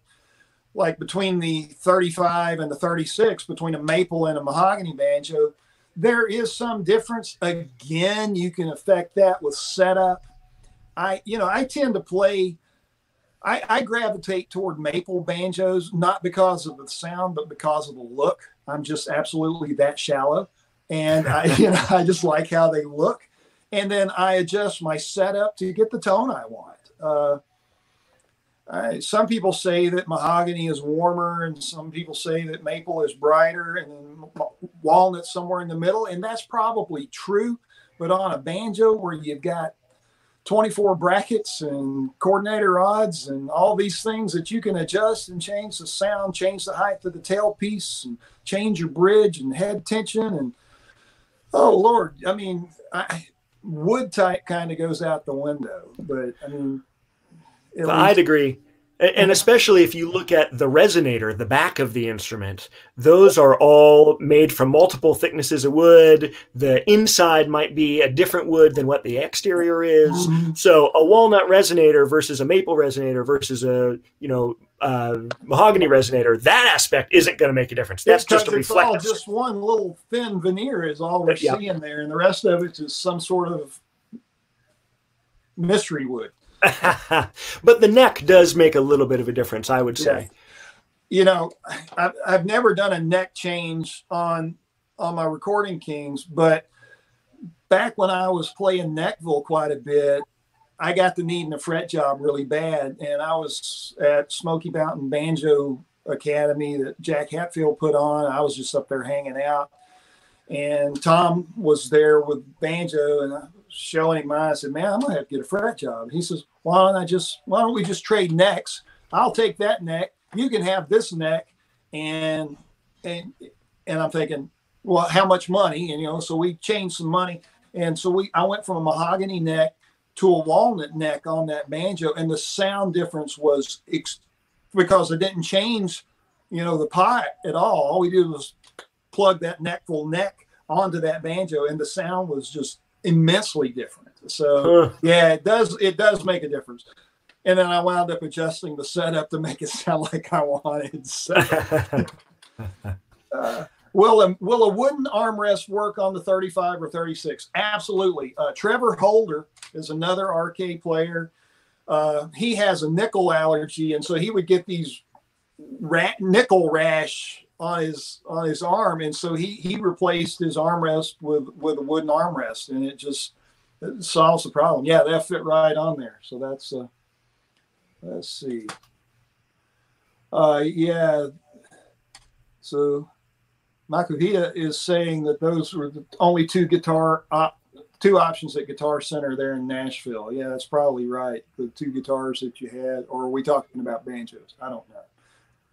between the 35 and the 36, between a maple and a mahogany banjo, there is some difference. Again, you can affect that with setup. I tend to play, I gravitate toward maple banjos, not because of the sound, but because of the look. I'm just absolutely that shallow. And I just like how they look. And then I adjust my setup to get the tone I want. Some people say that mahogany is warmer, and some people say that maple is brighter, and then walnut's somewhere in the middle. And that's probably true. But on a banjo where you've got 24 brackets and coordinator rods and all these things that you can adjust and change the sound, change the height of the tailpiece, and change your bridge and head tension. And, oh, Lord, I mean, wood type kind of goes out the window. But, I mean, I'd agree. And especially if you look at the resonator, the back of the instrument, those are all made from multiple thicknesses of wood. The inside might be a different wood than what the exterior is. Mm-hmm. So a walnut resonator versus a maple resonator versus a, mahogany resonator, that aspect isn't going to make a difference. That's just a reflective. It's all just one little thin veneer is all we're seeing there. And the rest of it is some sort of mystery wood. But the neck does make a little bit of a difference, I would say. I've never done a neck change on my Recording Kings, but back when I was playing Neckville quite a bit, I got the needing a fret job really bad, and I was at Smoky Mountain Banjo Academy that Jack Hatfield put on. I was just up there hanging out, and Tom was there with banjo, and I was showing him mine. I said, "Man, I'm gonna have to get a fret job." And he says, why don't we just trade necks? I'll take that neck. You can have this neck. And I'm thinking, well, how much money? And, so we changed some money. And so I went from a mahogany neck to a walnut neck on that banjo. And the sound difference was because I didn't change, the pot at all. All we did was plug that Neckville neck onto that banjo. And the sound was just immensely different. So it does make a difference. And then I wound up adjusting the setup to make it sound like I wanted. So, Will a wooden armrest work on the 35 or 36? Absolutely. Trevor Holder is another arcade player. He has a nickel allergy, and so he would get these nickel rash on his arm, and so he replaced his armrest with a wooden armrest, and it solves the problem. Yeah, that fit right on there. So that's let's see. Yeah. So Makahita is saying that those were the only two options at Guitar Center there in Nashville. Yeah, that's probably right. The two guitars that you had, or are we talking about banjos? I don't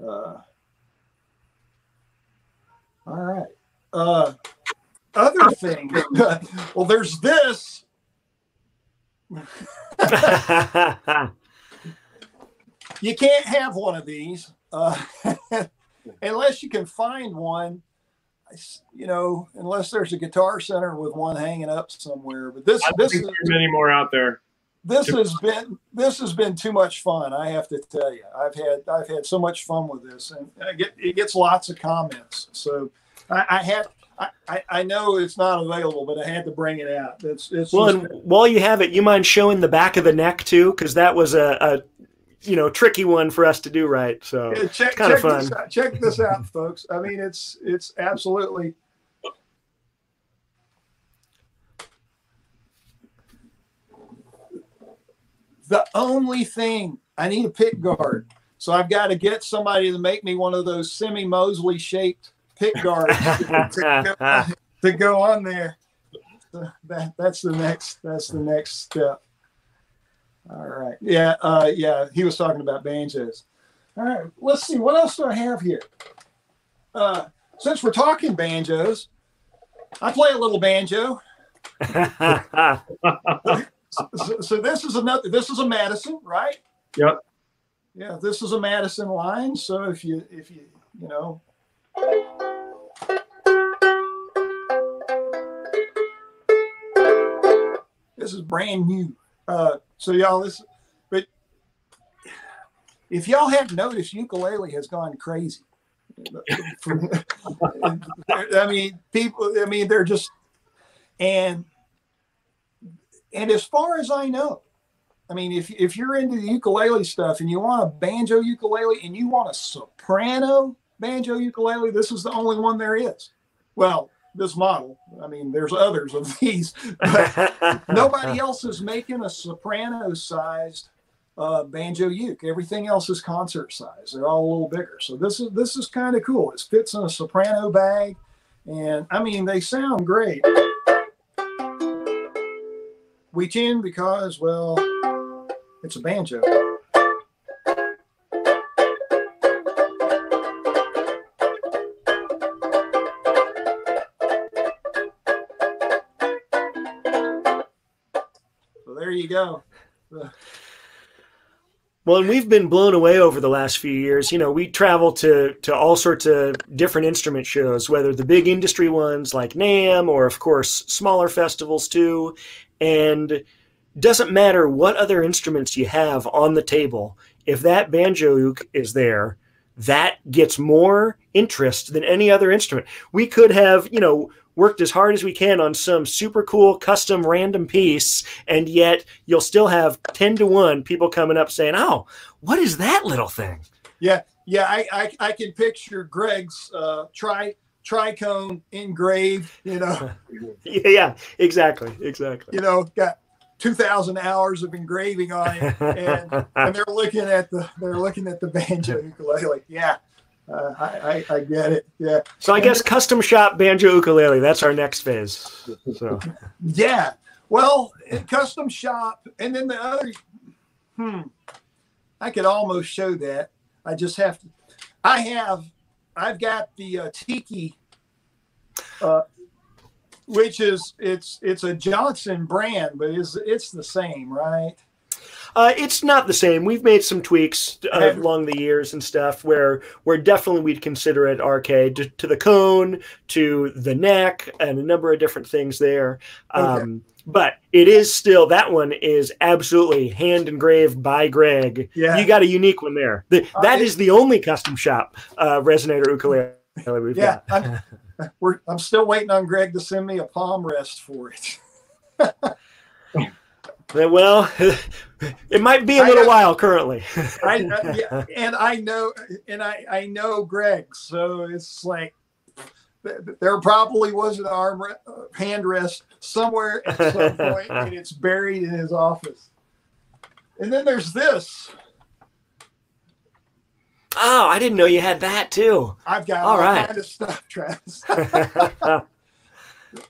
know. All right. Other thing. Well, there's this. You can't have one of these unless you can find one. Unless there's a Guitar Center with one hanging up somewhere. But this is many more out there. This has been too much fun. I have to tell you, I've had so much fun with this, and it gets lots of comments. So I know it's not available, but I had to bring it out. And while you have it, you mind showing the back of the neck too, because that was a tricky one for us to do right. So it's kind of fun. Check this out, folks. I mean, it's absolutely. The only thing, I need a pick guard. So I've got to get somebody to make me one of those semi-Mosley shaped pick guards to go on there. So that's the next step. All right. Yeah. He was talking about banjos. All right. Let's see. What else do I have here? Since we're talking banjos, I play a little banjo. So this is a Madison, right? Yep. Yeah, this is a Madison line. So if you this is brand new. So y'all listen, but if y'all haven't noticed, ukulele has gone crazy. They're just, and as far as I know, if you're into the ukulele stuff and you want a banjo ukulele and you want a soprano banjo ukulele, this is the only one there is. Well, this model. There's others of these, but nobody else is making a soprano-sized banjo uke. Everything else is concert size. They're all a little bigger. So this is kind of cool. It fits in a soprano bag, and they sound great. We tune because, well, it's a banjo. So there you go. Well, and we've been blown away over the last few years. We travel to all sorts of different instrument shows, whether the big industry ones like NAMM or, of course, smaller festivals too. And doesn't matter what other instruments you have on the table, if that banjo uke is there, that gets more interest than any other instrument. We could have, worked as hard as we can on some super cool custom random piece, and yet you'll still have 10-to-1 people coming up saying, "Oh, what is that little thing?" Yeah. I can picture Greg's tricone engraved. Yeah, exactly. Got 2,000 hours of engraving on it, and they're looking at the banjo ukulele. Yeah. I get it. Yeah. So I guess custom shop banjo ukulele. That's our next phase. So. Yeah. Well, custom shop, and then the other. I could almost show that. I just have to. I've got the Tiki, which is it's a Johnson brand, but it's the same, right? It's not the same. We've made some tweaks along the years and stuff where definitely we'd consider it arcade to the cone, to the neck, and a number of different things there. Okay. But it is still, that one is absolutely hand engraved by Greg. Yeah. You got a unique one there. That is the only custom shop resonator ukulele we've got. I'm still waiting on Greg to send me a palm rest for it. Well, it might be a little while currently. Yeah, and I know Greg, so it's like there probably was an hand rest somewhere at some point, and it's buried in his office. And then there's this. Oh, I didn't know you had that too. I've got all kind of stuff, Travis.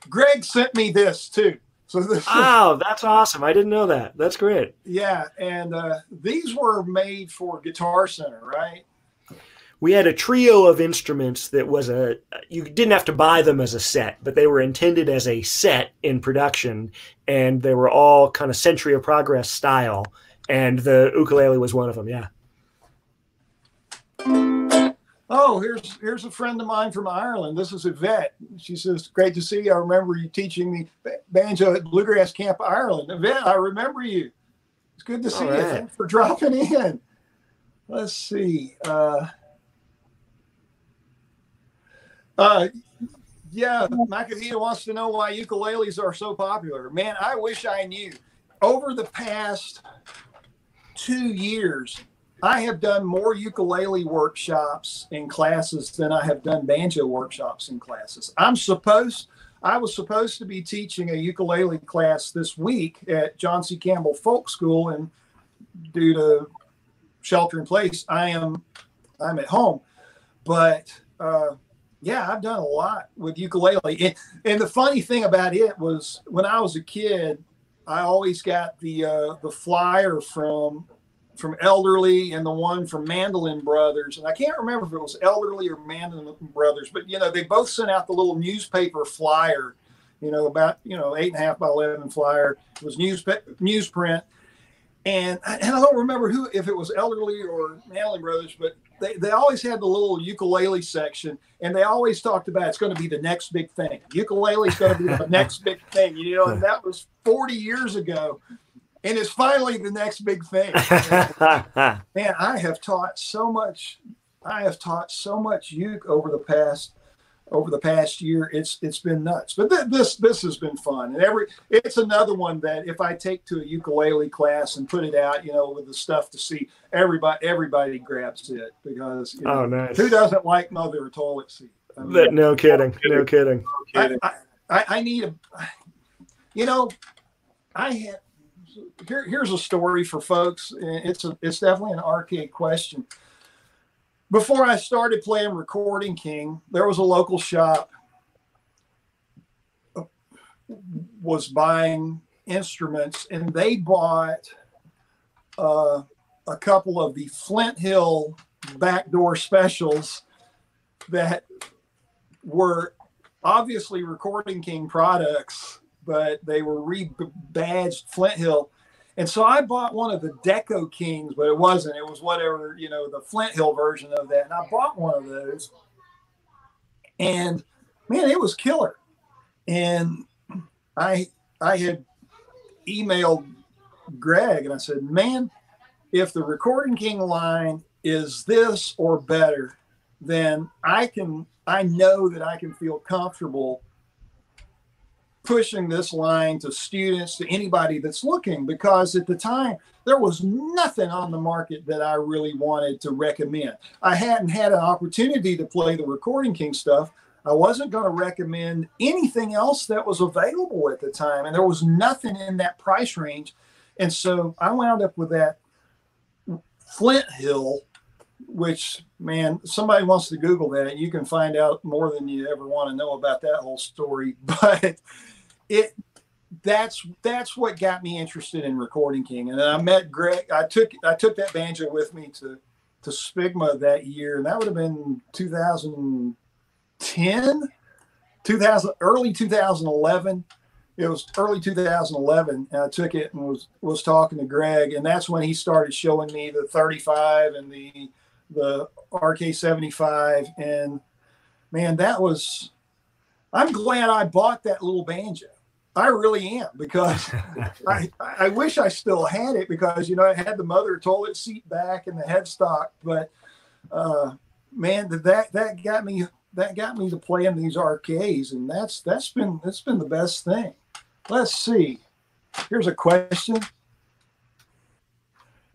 Greg sent me this too. So that's awesome. I didn't know that. That's great. Yeah, and these were made for Guitar Center, right? We had a trio of instruments that was you didn't have to buy them as a set, but they were intended as a set in production, and they were all kind of Century of Progress style, and the ukulele was one of them, yeah. Oh, here's a friend of mine from Ireland. This is Yvette. She says, great to see you. I remember you teaching me banjo at Bluegrass Camp Ireland. Yvette, I remember you. It's good to see you. Thanks for dropping in. Let's see. Yeah, Macavita wants to know why ukuleles are so popular. Man, I wish I knew. Over the past 2 years, I have done more ukulele workshops and classes than I have done banjo workshops and classes. I was supposed to be teaching a ukulele class this week at John C. Campbell Folk School, and due to shelter in place, I'm at home. But yeah, I've done a lot with ukulele. And the funny thing about it was when I was a kid, I always got the flyer from Elderly and the one from Mandolin Brothers. And I can't remember if it was Elderly or Mandolin Brothers, but, they both sent out the little newspaper flyer, about, 8.5 by 11 flyer. It was newsprint. And I don't remember if it was Elderly or Mandolin Brothers, but they always had the little ukulele section, and they always talked about it's going to be the next big thing. Ukulele is going to be the next big thing, and that was 40 years ago. And it's finally the next big thing. Man, I have taught so much. I have taught so much uke over the past year. It's been nuts. But this has been fun. And it's another one that if I take to a ukulele class and put it out, with the stuff to see, everybody grabs it because nice. Who doesn't like Mother toilet seat? I mean, no kidding. I need Here's a story for folks. It's definitely an archaic question. Before I started playing Recording King, there was a local shop was buying instruments, and they bought a couple of the Flint Hill backdoor specials that were obviously Recording King products, but they were rebadged Flint Hill. And so I bought one of the Deco Kings, but it wasn't. It was whatever, the Flint Hill version of that. And I bought one of those. And, man, it was killer. And I had emailed Greg, and I said, man, if the Recording King line is this or better, then I know that I can feel comfortable pushing this line to students, to anybody that's looking, because at the time there was nothing on the market that I really wanted to recommend. I hadn't had an opportunity to play the Recording King stuff. I wasn't going to recommend anything else that was available at the time, and there was nothing in that price range. And so I wound up with that Flint Hill, which, man, somebody wants to Google that. You can find out more than you ever want to know about that whole story. But that's what got me interested in Recording King. And then I met Greg. I took that banjo with me to Spigma that year, and that would have been 2010, early 2011. It was early 2011, and I took it and was talking to Greg, and that's when he started showing me the 35 and the RK75, and man, I'm glad I bought that little banjo. I really am, because I wish I still had it, because it had the Mother toilet seat back and the headstock, but man, that got me that got me to playing these RKs, and that's been the best thing. Let's see. Here's a question.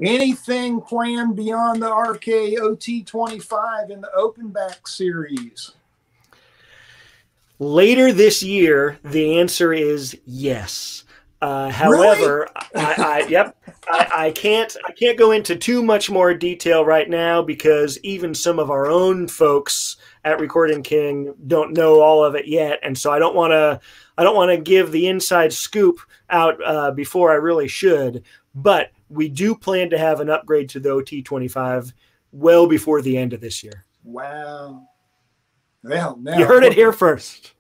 Anything planned beyond the RK OT25 in the open back series? Later this year, the answer is yes. However, really? I can't go into too much more detail right now because even some of our own folks at Recording King don't know all of it yet, and so I don't want to give the inside scoop out before I really should. But we do plan to have an upgrade to the OT25 well before the end of this year. Wow. Well, now you heard it here first.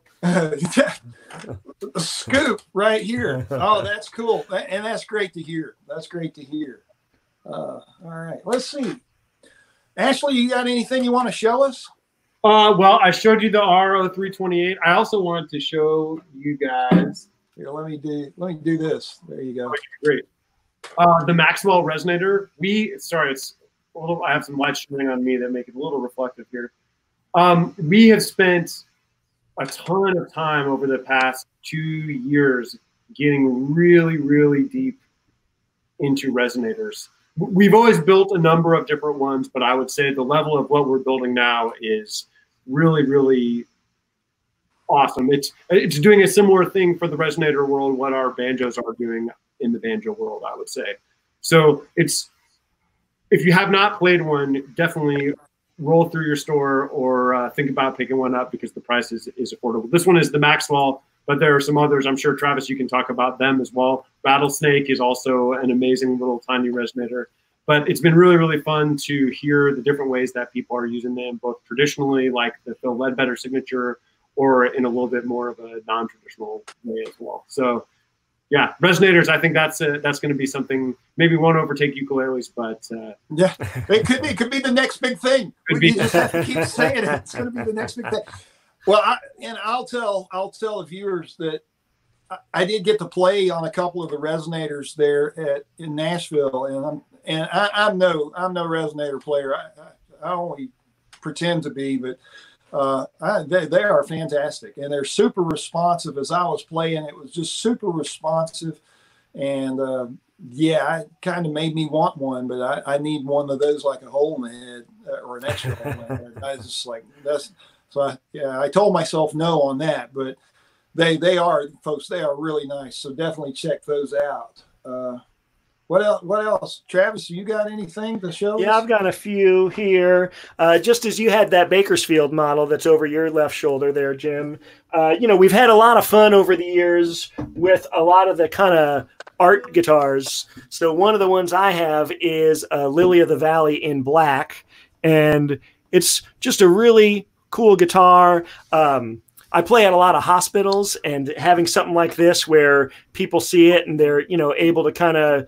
Scoop right here. Oh, that's cool. And that's great to hear. That's great to hear. All right. Let's see. Ashley, you got anything you want to show us? Well, I showed you the RO328. I also wanted to show you guys. Here, let me do this. There you go. Great. The Maxwell Resonator. Sorry, it's a little. I have some lights shining on me that make it a little reflective here. We have spent a ton of time over the past 2 years getting really, really deep into resonators. We've always built a number of different ones, but I would say the level of what we're building now is really, really awesome. It's doing a similar thing for the resonator world, what our banjos are doing in the banjo world, I would say. So if you have not played one, definitely roll through your store or think about picking one up because the price is affordable. This one is the Maxwell, but there are some others. I'm sure, Travis, you can talk about them as well. Rattlesnake is also an amazing little tiny resonator. But it's been really, really fun to hear the different ways that people are using them, both traditionally, like the Phil Ledbetter signature, or in a little bit more of a non-traditional way as well. So, yeah, resonators, I think that's going to be something, maybe won't overtake ukuleles, but yeah, it could be the next big thing. You just have to keep saying it. It's going to be the next big thing. Well, I'll tell the viewers that I did get to play on a couple of the resonators there in Nashville, and I'm no resonator player. I only pretend to be, but they are fantastic, and they're super responsive. As I was playing, it was just super responsive, and yeah, it kind of made me want one, but I need one of those like a hole in the head or an extra hole in the head. I was just like, I told myself no on that, but they are, folks, they are really nice. So definitely check those out. What else? Travis, you got anything to show us? Yeah, I've got a few here. Just as you had that Bakersfield model that's over your left shoulder there, Jim. We've had a lot of fun over the years with a lot of the kind of art guitars. So one of the ones I have is Lily of the Valley in black. And it's just a really cool guitar. I play at a lot of hospitals, and having something like this where people see it and they're, able to kind of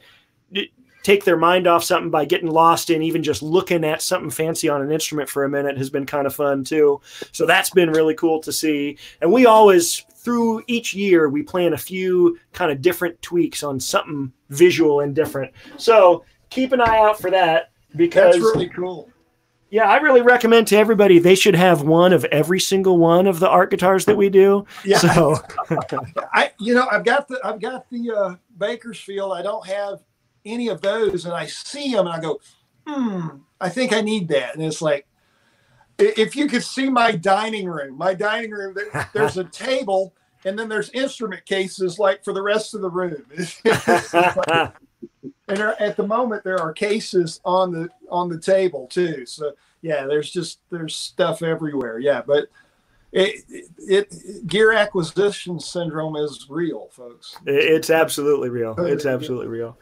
take their mind off something by getting lost in even just looking at something fancy on an instrument for a minute has been kind of fun too. So that's been really cool to see. And we always, through each year, we plan a few kind of different tweaks on something visual and different. So keep an eye out for that, because that's really cool. Yeah, I really recommend to everybody they should have one of every single one of the art guitars that we do. Yeah. So I've got the Bakersfield. I don't have any of those, and I see them and I go, I think I need that. And it's like, if you could see my dining room, there's a table, and then there's instrument cases like for the rest of the room. And at the moment there are cases on the table too. So yeah, there's stuff everywhere. Yeah, but gear acquisition syndrome is real, folks. It's absolutely real. It's absolutely real.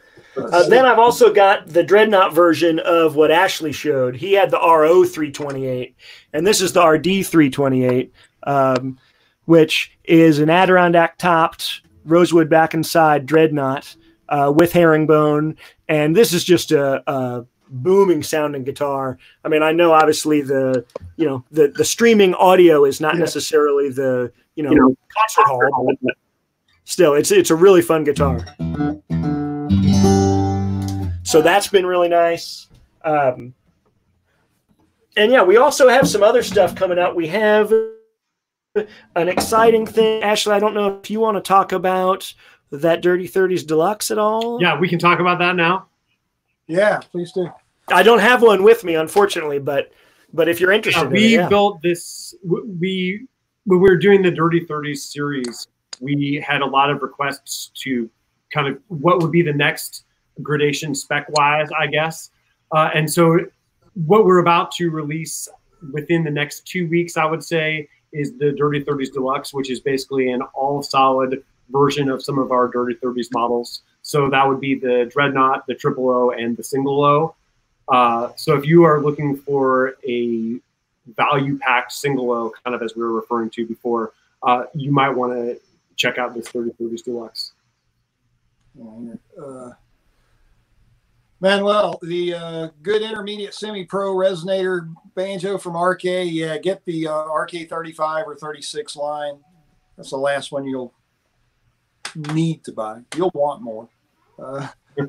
Then I've also got the Dreadnought version of what Ashley showed. He had the RO328, and this is the RD328, which is an Adirondack topped rosewood back and side Dreadnought with herringbone. And this is just a booming sounding guitar. I mean, I know obviously the streaming audio is not necessarily the concert hall, but still it's a really fun guitar. So that's been really nice. And yeah, we also have some other stuff coming out. We have an exciting thing. Ashley, I don't know if you want to talk about that Dirty 30s Deluxe at all. Yeah, we can talk about that now. Yeah, please do. I don't have one with me, unfortunately, but if you're interested, we in it, built this. When we were doing the Dirty 30s series, we had a lot of requests to kind of what would be the next gradation spec-wise, I guess. And so what we're about to release within the next 2 weeks, I would say, is the Dirty 30s Deluxe, which is basically an all-solid version of some of our Dirty 30s models. So that would be the Dreadnought, the Triple O, and the Single O. So if you are looking for a value-packed Single O, kind of as we were referring to before, you might want to check out this 3030s Deluxe. Manuel, the good intermediate semi-pro resonator banjo from RK. Yeah, get the RK 35 or 36 line. That's the last one you'll need to buy. You'll want more.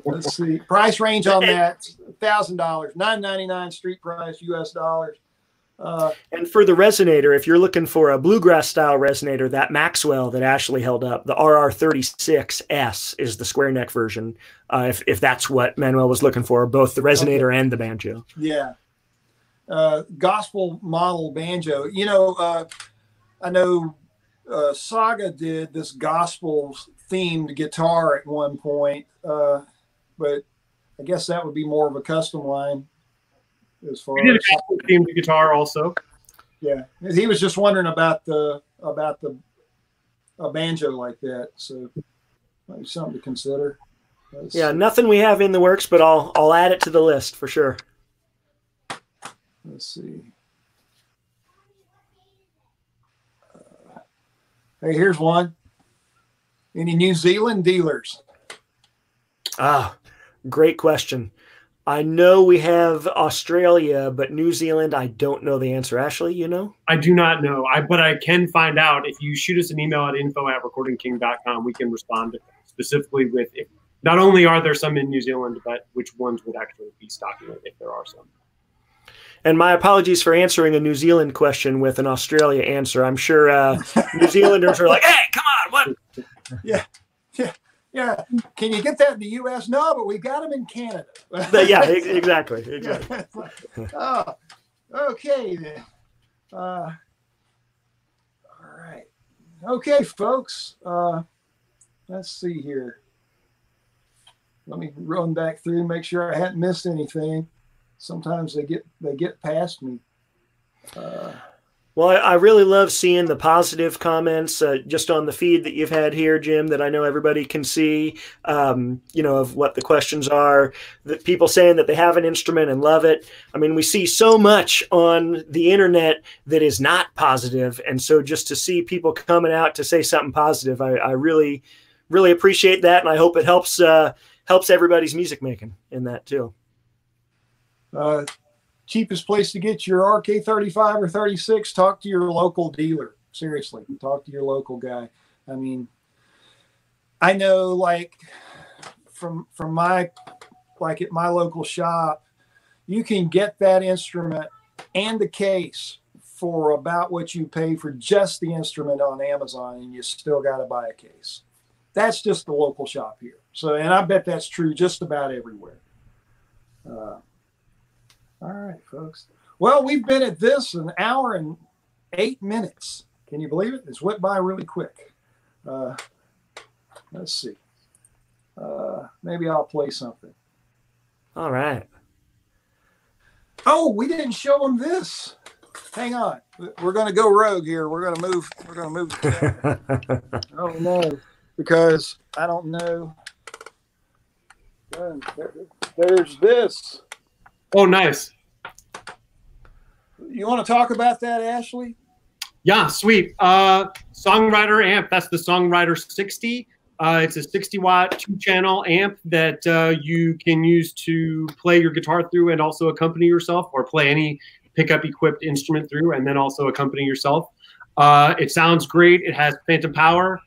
Let's see. Price range on that, $1,000, $9.99 street price, US dollars. And for the resonator, if you're looking for a bluegrass style resonator, that Maxwell that Ashley held up, the RR36S is the square neck version. If that's what Manuel was looking for, both the resonator and the banjo. Yeah. Gospel model banjo. You know, I know Saga did this gospel themed guitar at one point, but I guess that would be more of a custom line. As far we did a gospel themed guitar also. Yeah, he was just wondering about a banjo like that, so might be something to consider. Yeah, nothing we have in the works, but I'll add it to the list for sure. Let's see. Hey, here's one. Any New Zealand dealers? Ah, great question. I know we have Australia, but New Zealand, I don't know the answer. Ashley, you know? I do not know. But I can find out. If you shoot us an email at info@recordingking.com, we can respond specifically with if not only are there some in New Zealand, but which ones would actually be stocking it if there are some. And my apologies for answering a New Zealand question with an Australia answer. I'm sure New Zealanders are like, hey, come on, what? Yeah. Can you get that in the U.S.? No, but we got them in Canada. Yeah, exactly. Yeah. Oh, okay then. All right. Okay, folks. Let's see here. Let me run back through and make sure I hadn't missed anything. Sometimes they get past me. Well, I really love seeing the positive comments just on the feed that you've had here, Jim, that I know everybody can see, you know, of what the questions are, that people saying that they have an instrument and love it. I mean, we see so much on the internet that is not positive. And so just to see people coming out to say something positive, I really, really appreciate that. And I hope it helps everybody's music making in that too. Cheapest place to get your RK 35 or 36, talk to your local dealer. Seriously, talk to your local guy. I mean, I know like from my, like at my local shop, you can get that instrument and the case for about what you pay for just the instrument on Amazon, and you still got to buy a case. That's just the local shop here. So, and I bet that's true just about everywhere. All right, folks. Well, we've been at this an hour and 8 minutes. Can you believe it? It's went by really quick. Let's see. Maybe I'll play something. All right. Oh, we didn't show them this. Hang on. We're going to go rogue here. We're going to move. We're going to move the camera. Oh, no. Because I don't know. There's this. Oh, nice. You want to talk about that, Ashley? Yeah, sweet. Songwriter Amp. That's the Songwriter 60. It's a 60-watt 2-channel amp that you can use to play your guitar through and also accompany yourself, or play any pickup-equipped instrument through and then also accompany yourself. It sounds great. It has phantom power.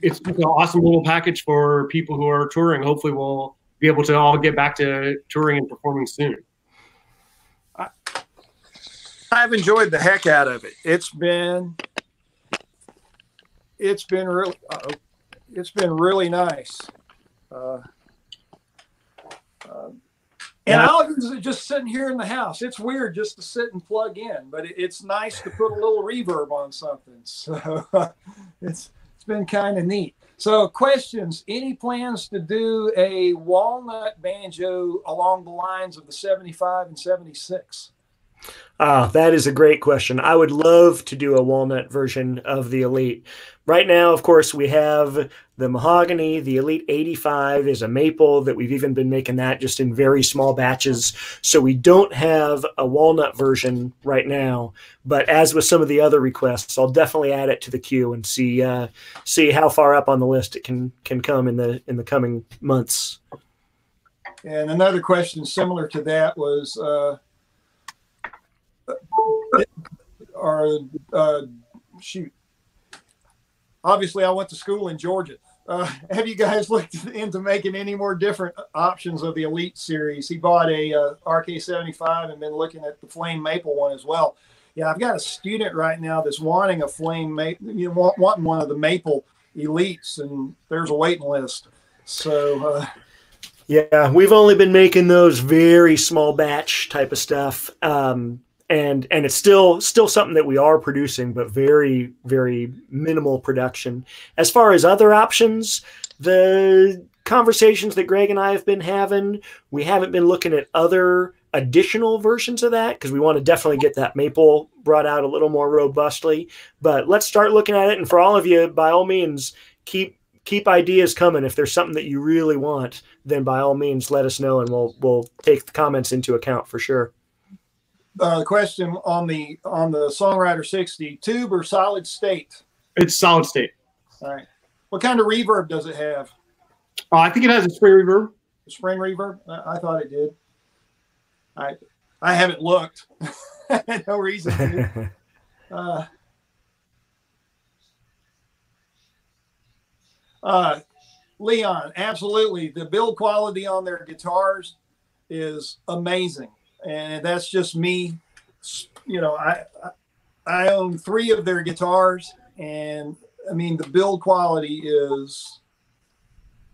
It's an awesome little package for people who are touring. Hopefully we'll be able to all get back to touring and performing soon. I've enjoyed the heck out of it. It's been really nice. And I'll use it just sitting here in the house. It's weird just to sit and plug in, but it's nice to put a little reverb on something. So it's been kind of neat. So questions, any plans to do a walnut banjo along the lines of the 75 and 76? That is a great question. I would love to do a walnut version of the Elite. Right now, of course, we have the mahogany. The Elite 85 is a maple that we've even been making that just in very small batches. So we don't have a walnut version right now. But as with some of the other requests, I'll definitely add it to the queue and see how far up on the list it can come in the coming months. And another question similar to that was, shoot. Obviously, I went to school in Georgia. Have you guys looked into making any more different options of the Elite series? He bought a RK75 and been looking at the Flame Maple one as well. Yeah, I've got a student right now that's wanting a Flame Maple, wanting one of the Maple Elites, and there's a waiting list. So, yeah, we've only been making those very small batch type of stuff. And it's still something that we are producing, but very, very minimal production. As far as other options, the conversations that Greg and I have been having, we haven't been looking at other additional versions of that because we want to definitely get that maple brought out a little more robustly. But let's start looking at it. And for all of you, by all means, keep ideas coming. If there's something that you really want, then by all means, let us know, and we'll take the comments into account for sure. Question on the Songwriter 60, tube or solid state? It's solid state. All right. What kind of reverb does it have? I think it has a spring reverb. A spring reverb? I thought it did. I haven't looked. No reason to. Leon, absolutely. The build quality on their guitars is amazing. And that's just me. I own 3 of their guitars, and I mean the build quality is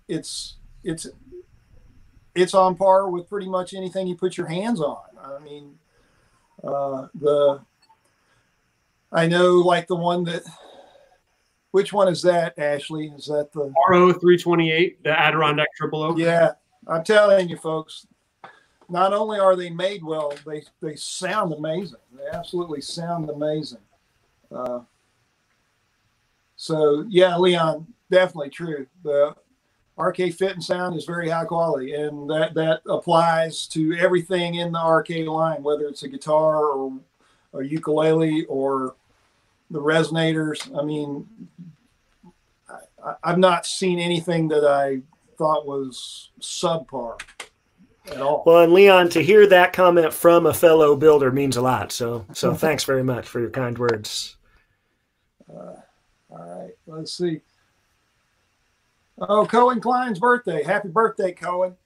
it's on par with pretty much anything you put your hands on. I mean, I know like the one that. Which one is that, Ashley? Is that the RO 328, the Adirondack Triple O? Yeah, I'm telling you, folks. Not only are they made well, they sound amazing. They absolutely sound amazing. So, yeah, Leon, definitely true. The RK Fit and Sound is very high quality, and that applies to everything in the RK line, whether it's a guitar or a ukulele or the resonators. I mean, I've not seen anything that I thought was subpar. At all. Well, and Leon, to hear that comment from a fellow builder means a lot. So thanks very much for your kind words. All right, let's see. Oh, Cohen Klein's birthday. Happy birthday, Cohen.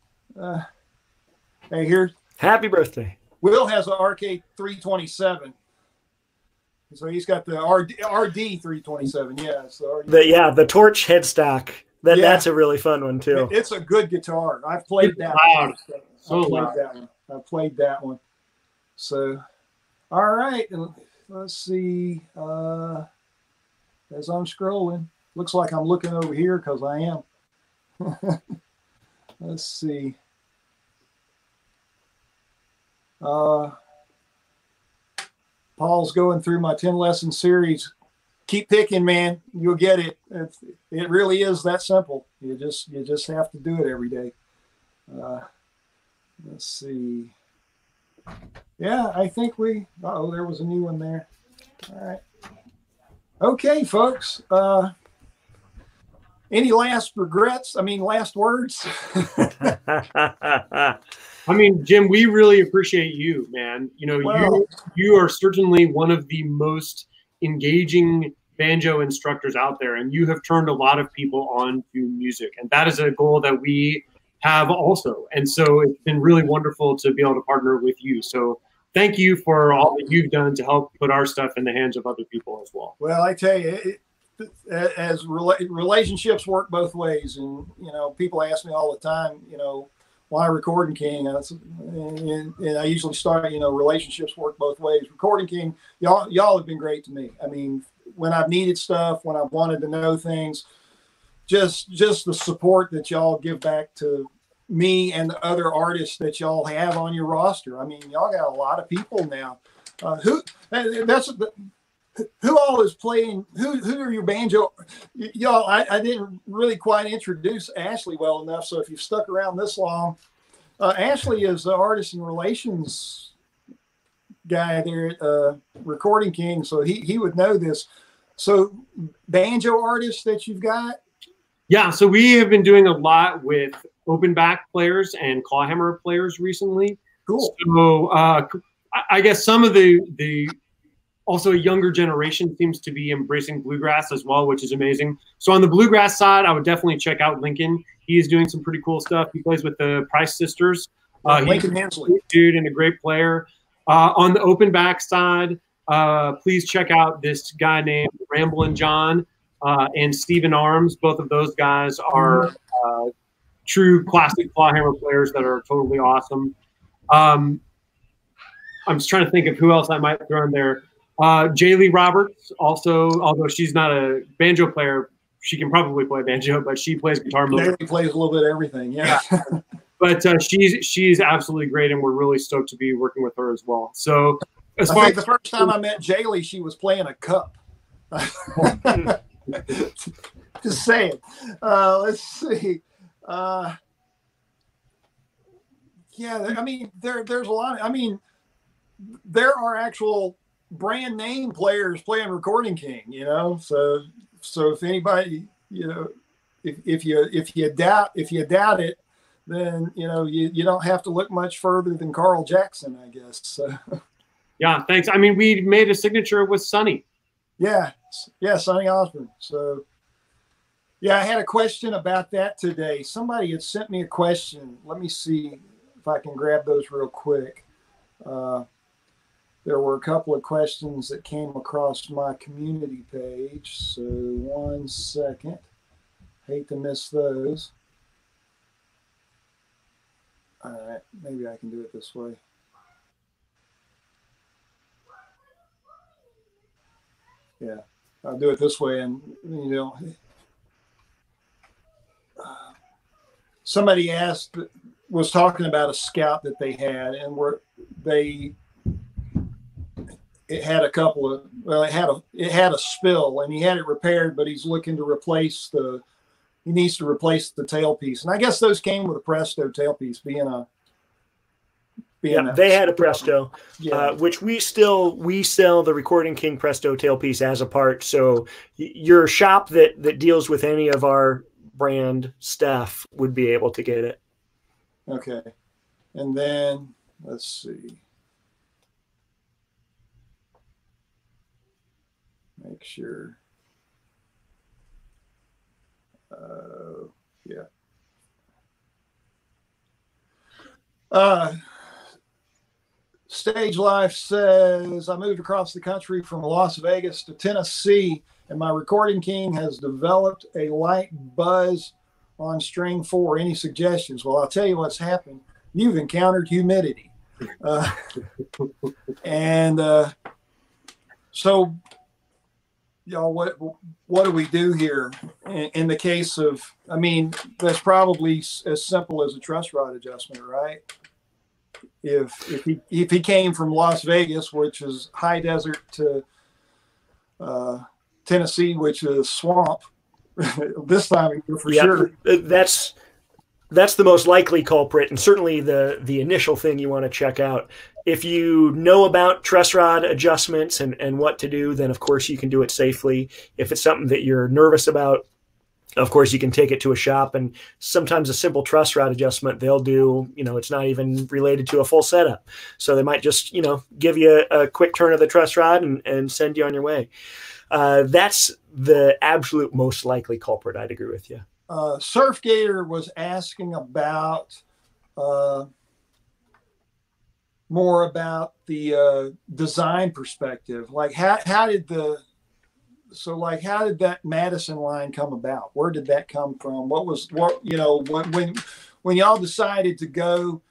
Hey, here. Happy birthday. Will has an RK 327. So he's got the RD 327. Yeah. So the torch headstock. That's a really fun one too. It's a good guitar. I've played that one. I've played that one. So, all right. Let's see. As I'm scrolling, looks like I'm looking over here because I am. Let's see. Paul's going through my 10-lesson series. Keep picking, man. You'll get it. It really is that simple. You just have to do it every day. Let's see. Yeah, I think uh-oh, there was a new one there. All right. Okay, folks. Any last regrets? I mean, last words? I mean, Jim, we really appreciate you, man. You are certainly one of the most engaging banjo instructors out there, and you have turned a lot of people on to music, and that is a goal that we have also. And so it's been really wonderful to be able to partner with you. So thank you for all that you've done to help put our stuff in the hands of other people as well. Well, I tell you, relationships work both ways, and people ask me all the time, why Recording King? And I usually start, relationships work both ways. Recording King, y'all have been great to me. I mean, when I've needed stuff, when I've wanted to know things, just the support that y'all give back to me and the other artists that y'all have on your roster. I mean, y'all got a lot of people now. Who all is playing? Who are your banjo? Y'all, I didn't really quite introduce Ashley well enough. So if you've stuck around this long, Ashley is the artist and relations guy there at Recording King. So he would know this. So banjo artists that you've got? Yeah, so we have been doing a lot with open back players and clawhammer players recently. Cool. So I guess some of the also a younger generation seems to be embracing bluegrass as well, which is amazing. So on the bluegrass side, I would definitely check out Lincoln. He is doing some pretty cool stuff. He plays with the Price Sisters. Lincoln Hensley, dude, and a great player. On the open back side, please check out this guy named Ramblin' John and Stephen Arms. Both of those guys are true classic clawhammer players that are totally awesome. I'm just trying to think of who else I might throw in there. Jaylee Roberts, also, although she's not a banjo player, she can probably play banjo, but she plays guitar. Jaylee plays a little bit of everything, yeah. But she's absolutely great, and we're really stoked to be working with her as well. So, I think the first time I met Jaylee, she was playing a cup. Just saying. Let's see. Yeah, I mean, there's a lot. I mean, there are actual brand name players playing Recording King, So if anybody, if you doubt it, then you don't have to look much further than Carl Jackson, I guess. So. Yeah, thanks. I mean, we made a signature with Sonny. Yeah, Sonny Osborne. So, yeah, I had a question about that today. Somebody had sent me a question. Let me see if I can grab those real quick. There were a couple of questions that came across my community page. So 1 second. Hate to miss those. All right, maybe I can do it this way. Yeah, I'll do it this way. And, somebody was talking about a Scout that they had, and it had a couple of, it had a spill, and he had it repaired, but he's looking to he needs to replace the tailpiece. And I guess those came with a Presto tailpiece, they had a Presto, yeah. Which we sell the Recording King Presto tailpiece as a part. So your shop that deals with any of our brand stuff would be able to get it. Okay. And then let's see. Make sure. Yeah. Stage Life says, I moved across the country from Las Vegas to Tennessee, and my Recording King has developed a light buzz on string 4. Any suggestions? Well, I'll tell you what's happened. You've encountered humidity. So, y'all, what do we do here in the case of, I mean, that's probably as simple as a truss rod adjustment, right? If he came from Las Vegas, which is high desert, to Tennessee, which is swamp, this time of year for sure. That's the most likely culprit, and certainly the initial thing you want to check out. If you know about truss rod adjustments and what to do, then of course you can do it safely. If it's something that you're nervous about, of course you can take it to a shop, and sometimes a simple truss rod adjustment they'll do, it's not even related to a full setup. So they might just, give you a quick turn of the truss rod and send you on your way. That's the absolute most likely culprit. I'd agree with you. Surf Gator was asking about more about the design perspective. Like how did that Madison line come about? Where did that come from? When y'all decided to go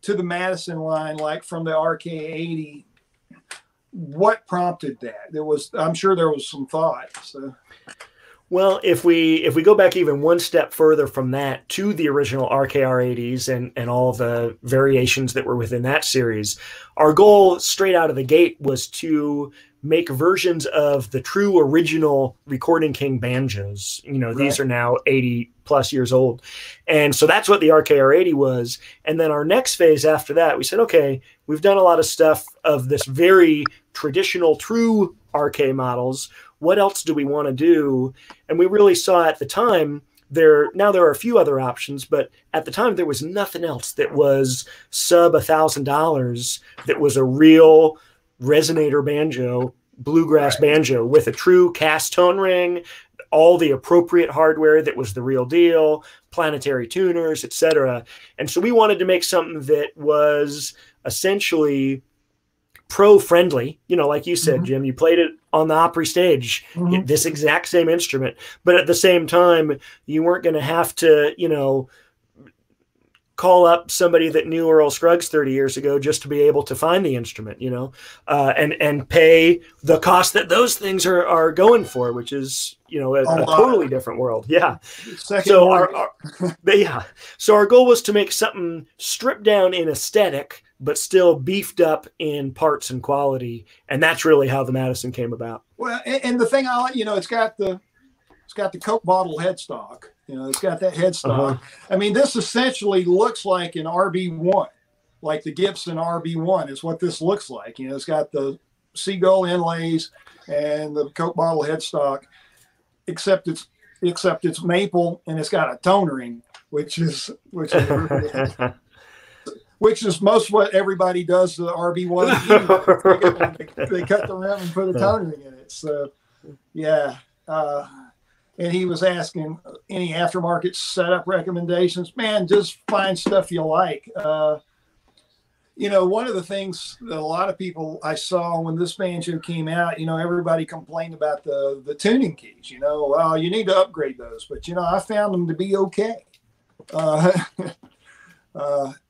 to the Madison line, like from the RK80, what prompted that? I'm sure there was some thought. So. Well, if we go back even one step further from that to the original RKR80s and all the variations that were within that series, our goal straight out of the gate was to make versions of the true original Recording King banjos. These are now 80 plus years old. And so that's what the RKR80 was. And then our next phase after that, we said, okay, we've done a lot of stuff of this very traditional true RK models. What else do we want to do? And we really saw at the time now there are a few other options, but at the time there was nothing else that was sub $1,000 that was a real resonator banjo, bluegrass banjo with a true cast tone ring, all the appropriate hardware that was the real deal, planetary tuners, etc. And so we wanted to make something that was essentially pro-friendly, like you said, Jim, you played it on the Opry stage, this exact same instrument, but at the same time, you weren't going to have to, call up somebody that knew Earl Scruggs 30 years ago just to be able to find the instrument, and pay the cost that those things are going for, which is, a totally different world. Yeah. So our goal was to make something stripped down in aesthetic, but still beefed up in parts and quality. And that's really how the Madison came about. Well, and the thing it's got the Coke bottle headstock. It's got that headstock. I mean, this essentially looks like an RB1, like the Gibson RB1 is what this looks like. It's got the seagull inlays and the Coke bottle headstock, except it's maple and it's got a tone ring, which is most what everybody does to the RB1. They cut the rim and put a tone ring in it. So, yeah. And he was asking any aftermarket setup recommendations. Man, just find stuff you like. One of the things that a lot of people I saw when this banjo came out, everybody complained about the tuning keys. Well, you need to upgrade those. But, I found them to be okay.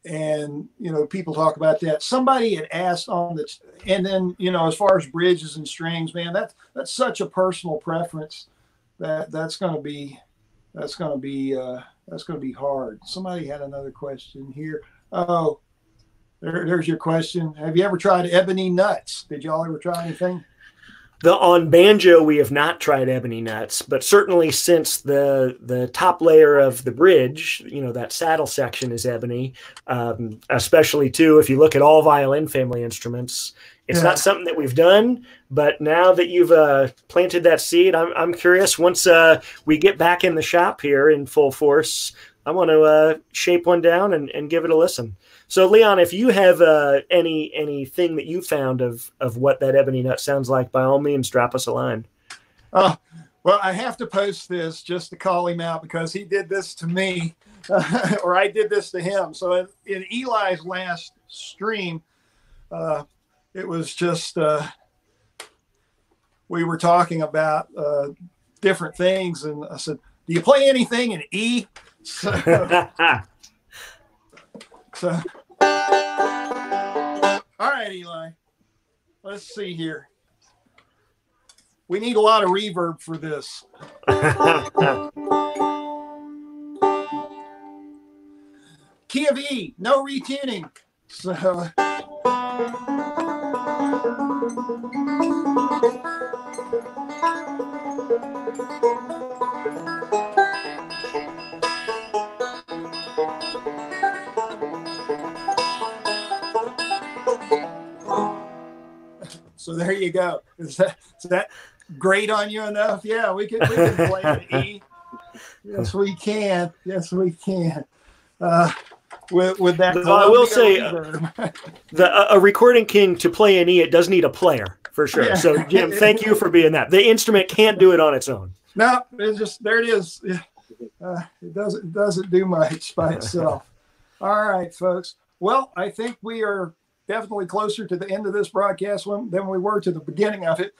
And, people talk about that. Somebody had asked on the, and then, as far as bridges and strings, man, that's such a personal preference. That's going to be hard. Somebody had another question here. Oh, there's your question. Have you ever tried ebony nuts? Did y'all ever try anything? On banjo, we have not tried ebony nuts, but certainly since the top layer of the bridge, that saddle section is ebony, especially too, if you look at all violin family instruments, it's not something that we've done, but now that you've planted that seed, I'm curious, once we get back in the shop here in full force, I want to shape one down and give it a listen. So, Leon, if you have anything that you found of what that ebony nut sounds like, by all means, drop us a line. Well, I have to post this just to call him out because he did this to me, or I did this to him. So in Eli's last stream, it was just we were talking about different things, and I said, "Do you play anything in E?" So all right, Eli. Let's see here. We need a lot of reverb for this. Key of E, no retuning. So. So there you go. Is that great on you enough? Yeah, we can play an E. Yes, we can. Yes, we can. With that, I will say, a Recording King to play an E, it does need a player for sure. Yeah. So, Jim, thank you for being that. The instrument can't do it on its own. No, it's just there. It is. It doesn't do much by itself. All right, folks. Well, I think we are definitely closer to the end of this broadcast than we were to the beginning of it.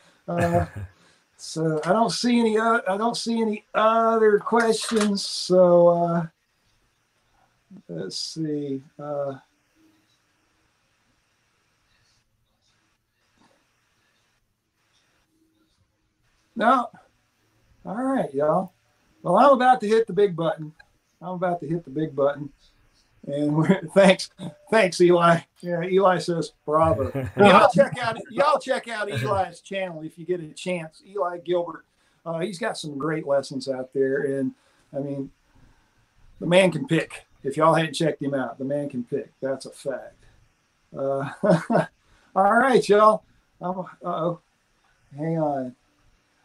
So I don't see any other questions. So let's see. No. All right, y'all. Well, I'm about to hit the big button. And thanks, Eli. Yeah, Eli says bravo. Y'all check out Eli's channel if you get a chance. Eli Gilbert, he's got some great lessons out there, and I mean, the man can pick. If y'all hadn't checked him out, the man can pick. That's a fact. All right, y'all. Hang on.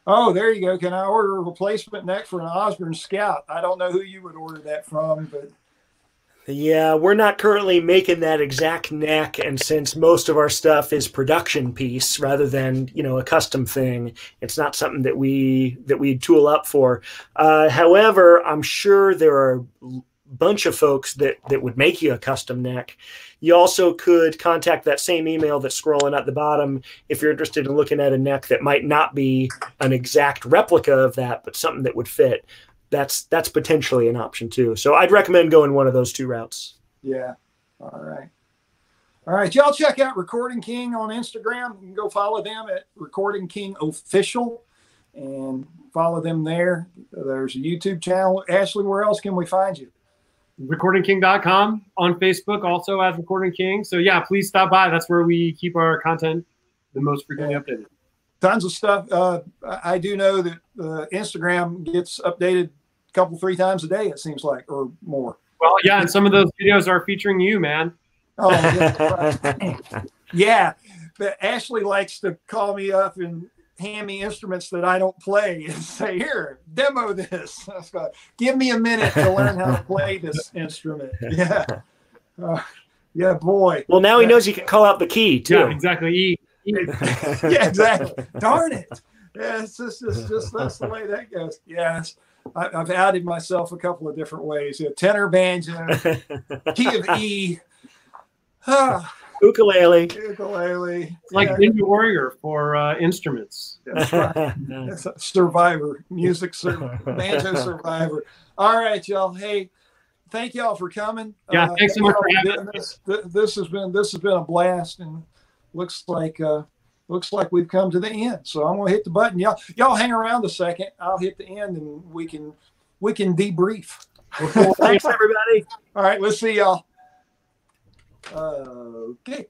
Oh, there you go. Can I order a replacement neck for an Osborne Scout? I don't know who you would order that from, but. Yeah, we're not currently making that exact neck, and since most of our stuff is production piece rather than, you know, a custom thing, it's not something that we tool up for. However, I'm sure there are a bunch of folks that would make you a custom neck. You also could contact that same email that's scrolling at the bottom if you're interested in looking at a neck that might not be an exact replica of that, but something that would fit. That's potentially an option too. So I'd recommend going one of those two routes. Yeah. All right. Y'all check out Recording King on Instagram. You can go follow them at Recording King Official and follow them there. There's a YouTube channel. Ashley, where else can we find you? RecordingKing.com, on Facebook also as Recording King. So yeah, please stop by. That's where we keep our content the most frequently updated. Tons of stuff. I do know that Instagram gets updated a couple, 3 times a day, it seems like, or more. Well, yeah, and some of those videos are featuring you, man. Oh, yeah. Yeah. But Ashley likes to call me up and hand me instruments that I don't play and say, here, demo this. Give me a minute to learn how to play this instrument. Yeah. Yeah, boy. Well, now he knows you can call out the key, too. Yeah, exactly. E. Yeah, exactly. Darn it. Yeah, it's just that's the way that goes. Yeah, I've outed myself a couple of different ways. Tenor, banjo, key of E, ukulele. It's like Ninja Warrior for instruments. That's right. That's a Survivor, banjo Survivor. All right, y'all. Hey, thank y'all for coming. Yeah, thanks so much for having us. This has been a blast, and looks like we've come to the end. So I'm gonna hit the button. Y'all hang around a second. I'll hit the end, and we can debrief. Thanks, everybody. All right, let's see y'all. Okay.